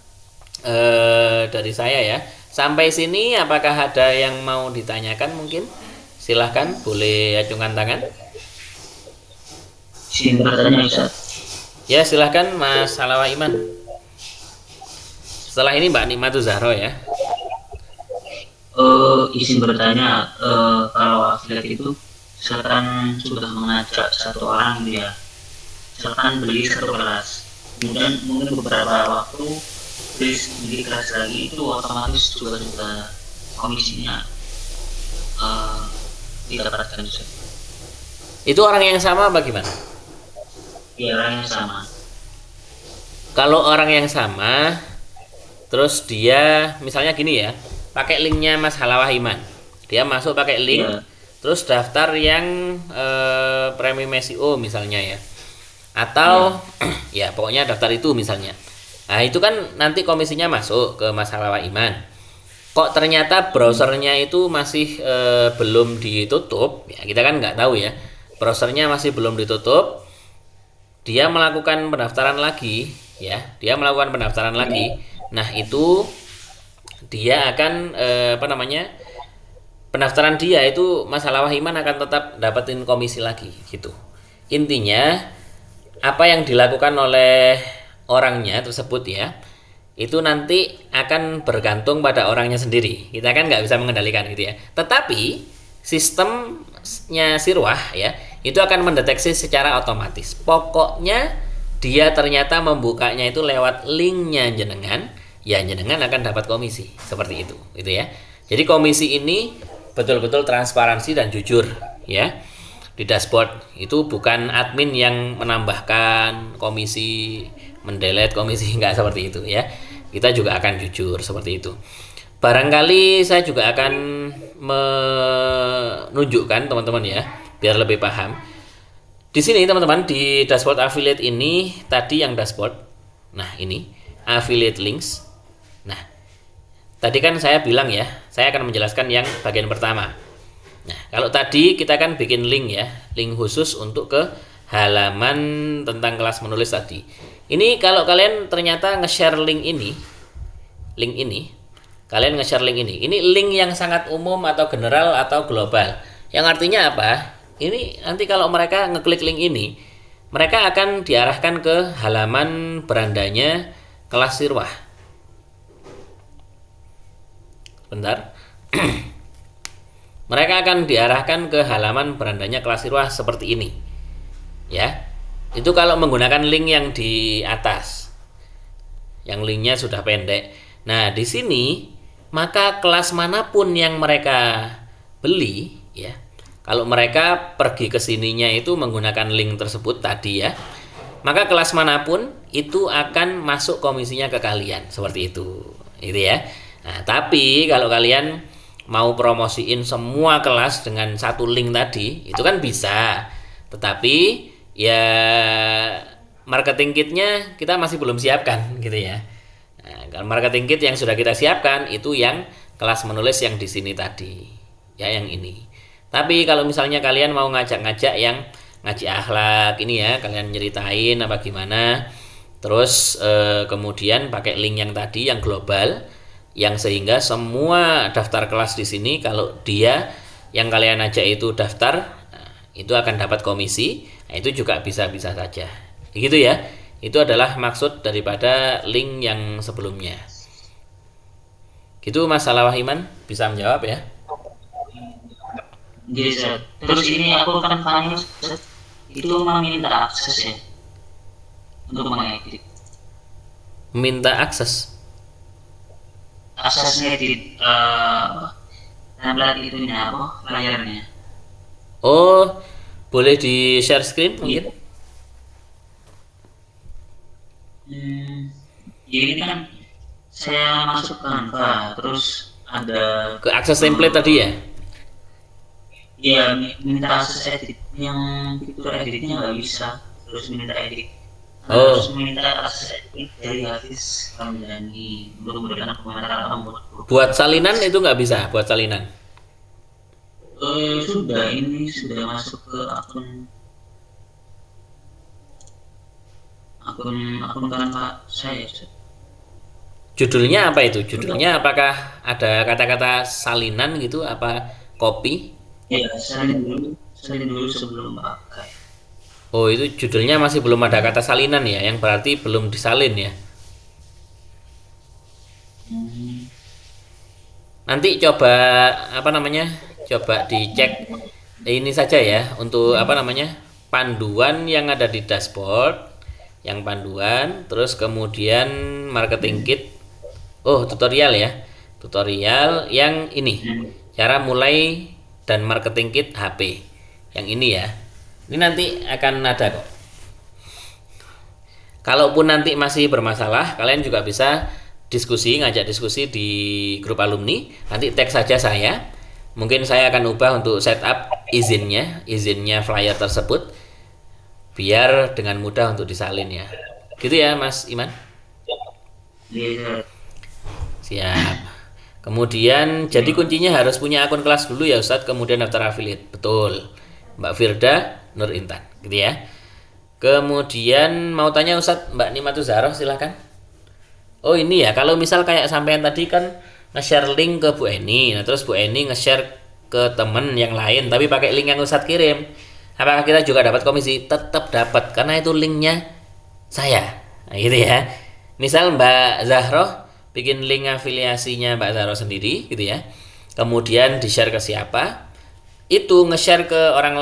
dari saya ya. Sampai sini apakah ada yang mau ditanyakan mungkin? Silahkan, boleh acungkan tangan. Izin bertanya Ustaz. Ya silahkan Mas Salawa Iman. Setelah ini Mbak Nikmatul Zahro ya. Izin bertanya, kalau affiliate itu misalkan sudah mengajak satu orang dia, misalkan beli satu kelas, kemudian mungkin beberapa waktu beli kelas lagi itu otomatis juga komisinya didapatkan juga. Itu orang yang sama apa gimana? Iya, orang yang sama. Kalau orang yang sama, terus dia misalnya gini ya, pakai linknya Mas Halawah Iman, dia masuk pakai link, terus daftar yang premium SEO misalnya ya, atau ya pokoknya daftar itu misalnya. Nah itu kan nanti komisinya masuk ke Mas Halawah Iman. Kok ternyata browsernya itu masih belum ditutup, ya kita kan nggak tahu ya, browsernya masih belum ditutup. Dia melakukan pendaftaran lagi ya, nah itu dia akan pendaftaran dia itu Mas Halawah Iman akan tetap dapetin komisi lagi gitu. Intinya apa yang dilakukan oleh orangnya tersebut ya, itu nanti akan bergantung pada orangnya sendiri. Kita kan nggak bisa mengendalikan gitu ya. Tetapi sistemnya Sirwah ya, itu akan mendeteksi secara otomatis. Pokoknya dia ternyata membukanya itu lewat linknya jenengan, ya jenengan akan dapat komisi seperti itu, gitu ya. Jadi komisi ini betul-betul transparansi dan jujur ya. Di dashboard itu bukan admin yang menambahkan komisi, mendelete komisi, nggak seperti itu ya. Kita juga akan jujur seperti itu. Barangkali saya juga akan menunjukkan teman-teman ya, biar lebih paham. Di sini teman-teman di dashboard affiliate ini tadi yang dashboard. Nah, ini affiliate links. Nah, tadi kan saya bilang ya, saya akan menjelaskan yang bagian pertama. Nah, kalau tadi kita kan bikin link ya, link khusus untuk ke halaman tentang kelas menulis tadi. Ini kalau kalian ternyata nge-share link ini, kalian nge-share link ini link yang sangat umum atau general atau global. Yang artinya apa? Ini nanti kalau mereka ngeklik link ini, mereka akan diarahkan ke halaman berandanya kelas Sirwah. Bentar. Mereka akan diarahkan ke halaman berandanya kelas Sirwah seperti ini. Ya. Itu kalau menggunakan link yang di atas. Yang linknya sudah pendek. Nah, di sini maka kelas manapun yang mereka beli ya. Kalau mereka pergi ke sininya itu menggunakan link tersebut tadi ya. Maka kelas manapun itu akan masuk komisinya ke kalian seperti itu. Itu ya. Nah, tapi kalau kalian mau promosiin semua kelas dengan satu link tadi, itu kan bisa. Tetapi ya marketing kitnya kita masih belum siapkan gitu ya. Nah, kalau marketing kit yang sudah kita siapkan itu yang kelas menulis yang di sini tadi. Ya, yang ini. Tapi kalau misalnya kalian mau ngajak-ngajak yang ngaji akhlak ini ya, kalian nyeritain apa gimana, terus kemudian pakai link yang tadi yang global, yang sehingga semua daftar kelas di sini kalau dia yang kalian ajak itu daftar, itu akan dapat komisi. Nah, itu juga bisa-bisa saja. Gitu ya. Itu adalah maksud daripada link yang sebelumnya. Gitu Mas Salah Wahiman, bisa menjawab ya? Jadi Ustaz, terus ini aku kan tanya Ustaz, itu meminta akses ya untuk mengedit. Minta akses. Akses ngedit template itunya apa layarnya. Oh, boleh di share screen mungkin? Ya ini kan saya masuk ke Canva, terus ada Ke akses template tadi ya? ya minta akses edit yang fitur editnya nggak bisa, terus minta edit. Terus minta akses edit dari Hafiz Ramdhani untuk memberikan komentar apa buatku. Buat salinan itu nggak bisa, buat salinan. Sudah, ini sudah masuk ke akun Canva saya. Judulnya apa itu? Judulnya apakah ada kata-kata salinan gitu? Apa copy? Ya, salin dulu sebelum pakai. Oh, itu judulnya masih belum ada kata salinan ya, yang berarti belum disalin ya. Nanti coba coba dicek ini saja ya untuk panduan yang ada di dashboard, yang panduan, terus kemudian marketing kit. Oh, tutorial ya. Tutorial yang ini. Cara mulai dan marketing kit HP. Yang ini ya. Ini nanti akan ada kok. Kalaupun nanti masih bermasalah, kalian juga bisa ngajak diskusi di grup alumni. Nanti tag saja saya. Mungkin saya akan ubah untuk setup izinnya flyer tersebut biar dengan mudah untuk disalin ya. Gitu ya, Mas Iman? Iya. Siap. Kemudian jadi kuncinya harus punya akun kelas dulu ya Ustadz, kemudian daftar affiliate. Betul. Mbak Firda Nur Intan, gitu ya. Kemudian mau tanya Ustadz, Mbak Nimatul Zaroh silahkan. Oh ini ya, kalau misal kayak sampean tadi kan nge-share link ke Bu Eni, nah terus Bu Eni nge-share ke temen yang lain tapi pakai link yang Ustadz kirim. Apakah kita juga dapat komisi? Tetap dapat, karena itu linknya saya. Nah, gitu ya. Misal Mbak Zahroh bikin link afiliasinya Mbak Zahroh sendiri gitu ya. Kemudian di-share ke siapa? Itu nge-share ke orang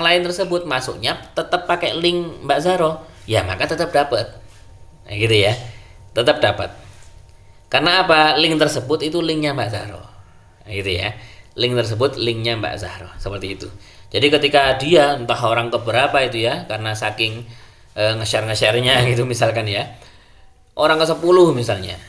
lain tersebut masuknya tetap pakai link Mbak Zahroh, ya maka tetap dapat. Nah, gitu ya. Tetap dapat. Karena apa? Link tersebut itu linknya Mbak Zahroh. Nah, gitu ya. Link tersebut linknya Mbak Zahroh, seperti itu. Jadi ketika dia entah orang keberapa itu ya, karena saking nge-share-nya gitu misalkan ya, orang ke-10 misalnya,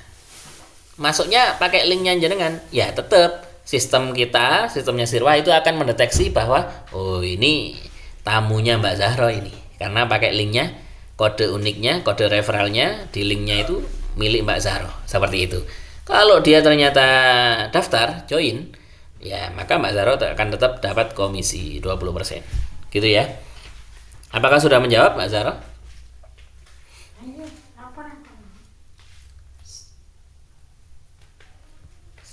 masuknya pakai linknya jenengan, ya tetap sistemnya Sirwah itu akan mendeteksi bahwa oh ini tamunya Mbak Zahroh ini, karena pakai linknya, kode uniknya, kode referralnya di linknya itu milik Mbak Zahro, seperti itu. Kalau dia ternyata daftar join, ya maka Mbak Zahro akan tetap dapat komisi 20%. Gitu ya. Apakah sudah menjawab Mbak Zahro?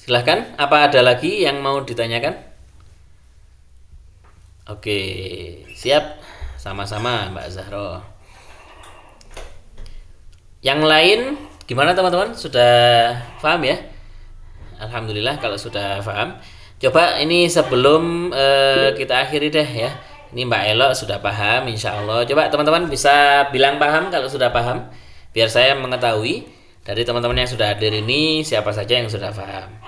Silahkan, apa ada lagi yang mau ditanyakan? Oke, siap. Sama-sama Mbak Zahro. Yang lain gimana teman-teman? Sudah paham ya? Alhamdulillah kalau sudah paham. Coba ini sebelum kita akhiri deh ya. Ini Mbak Elok sudah paham insya Allah. Coba teman-teman bisa bilang paham kalau sudah paham. Biar saya mengetahui dari teman-teman yang sudah hadir ini siapa saja yang sudah paham.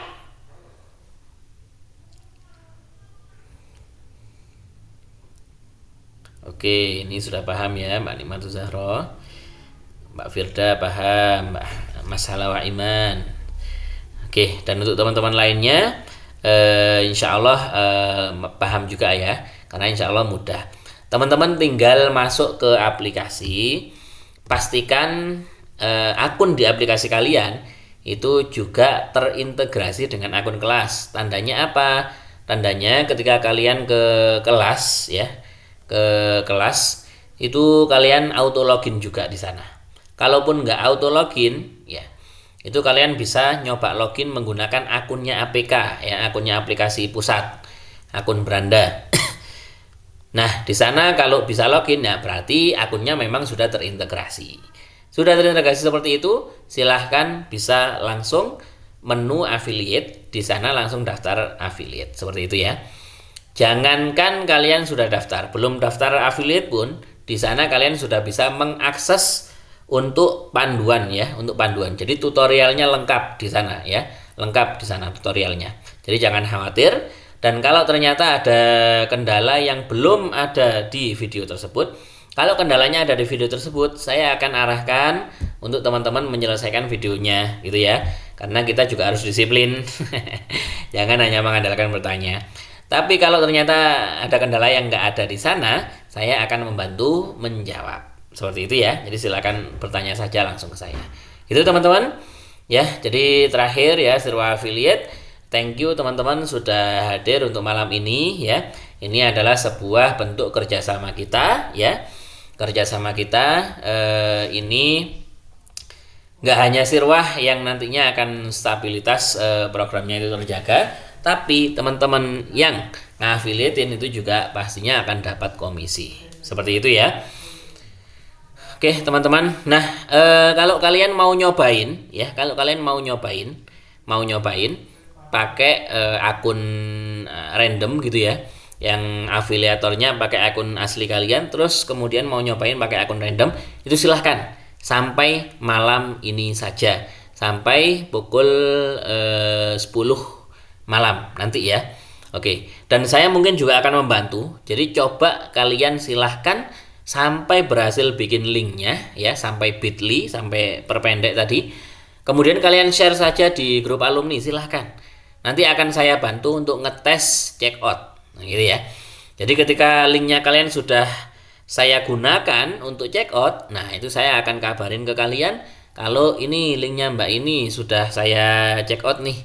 Oke, ini sudah paham ya Mbak Nikmatul Zahro. Mbak Firda paham, Mas Halawa Iman. Oke, dan untuk teman-teman lainnya insya Allah paham juga ya, karena insya Allah mudah. Teman-teman tinggal masuk ke aplikasi, pastikan akun di aplikasi kalian itu juga terintegrasi dengan akun kelas. Tandanya apa? Tandanya ketika kalian ke kelas ya, ke kelas itu kalian auto login juga di sana. Kalaupun nggak auto login ya, itu kalian bisa nyoba login menggunakan akunnya APK ya, akunnya aplikasi pusat, akun beranda. Nah, di sana kalau bisa login ya berarti akunnya memang sudah terintegrasi. Sudah terintegrasi seperti itu, silahkan bisa langsung menu affiliate, di sana langsung daftar affiliate seperti itu ya. Jangankan kalian sudah daftar, belum daftar affiliate pun di sana kalian sudah bisa mengakses untuk panduan ya, untuk panduan. Jadi tutorialnya lengkap di sana ya, lengkap di sana tutorialnya. Jadi jangan khawatir. Dan kalau ternyata ada kendala yang belum ada di video tersebut, kalau kendalanya ada di video tersebut, saya akan arahkan untuk teman-teman menyelesaikan videonya gitu ya. Karena kita juga harus disiplin. Jangan hanya mengandalkan bertanya. Tapi kalau ternyata ada kendala yang nggak ada di sana, saya akan membantu menjawab. Seperti itu ya. Jadi silakan bertanya saja langsung ke saya. Gitu teman-teman. Ya, jadi terakhir ya Sirwa Affiliate. Thank you teman-teman sudah hadir untuk malam ini ya. Ini adalah sebuah bentuk kerjasama kita ya. Kerjasama kita ini nggak hanya Sirwah yang nantinya akan stabilitas programnya itu terjaga, tapi teman-teman yang ngafiliatin itu juga pastinya akan dapat komisi. Seperti itu ya. Oke teman-teman. Nah kalau kalian mau nyobain ya, kalau kalian mau nyobain pakai akun random gitu ya, yang afiliatornya pakai akun asli kalian, terus kemudian mau nyobain pakai akun random, itu silahkan sampai malam ini saja, sampai pukul 10 malam nanti ya. Oke, dan saya mungkin juga akan membantu. Jadi coba kalian silahkan sampai berhasil bikin linknya ya, sampai bit.ly, sampai perpendek tadi. Kemudian kalian share saja di grup alumni, silahkan. Nanti akan saya bantu untuk ngetes check out. Nah, gitu ya. Jadi ketika linknya kalian sudah saya gunakan untuk check out, nah itu saya akan kabarin ke kalian kalau ini linknya Mbak ini sudah saya check out nih.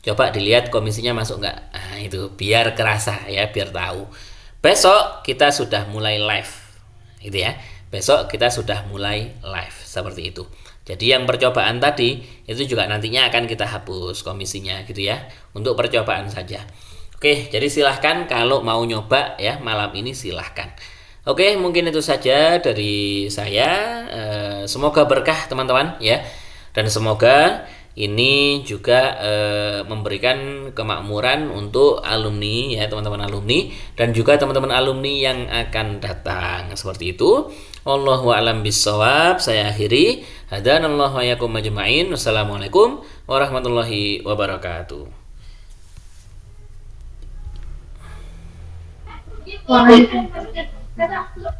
Coba dilihat komisinya masuk nggak? Nah itu biar kerasa ya, biar tahu. Besok kita sudah mulai live, gitu ya. Besok kita sudah mulai live seperti itu. Jadi yang percobaan tadi itu juga nantinya akan kita hapus komisinya, gitu ya. Untuk percobaan saja. Oke, jadi silahkan kalau mau nyoba ya malam ini silahkan. Oke, mungkin itu saja dari saya. Semoga berkah teman-teman ya, dan semoga ini juga memberikan kemakmuran untuk alumni ya, teman-teman alumni, dan juga teman-teman alumni yang akan datang. Seperti itu. Wallahu a'lam bishawab. Saya akhiri. Hadanallahu wa iyyakum ajma'in. Wassalamualaikum warahmatullahi wabarakatuh. Waalaikumsalam.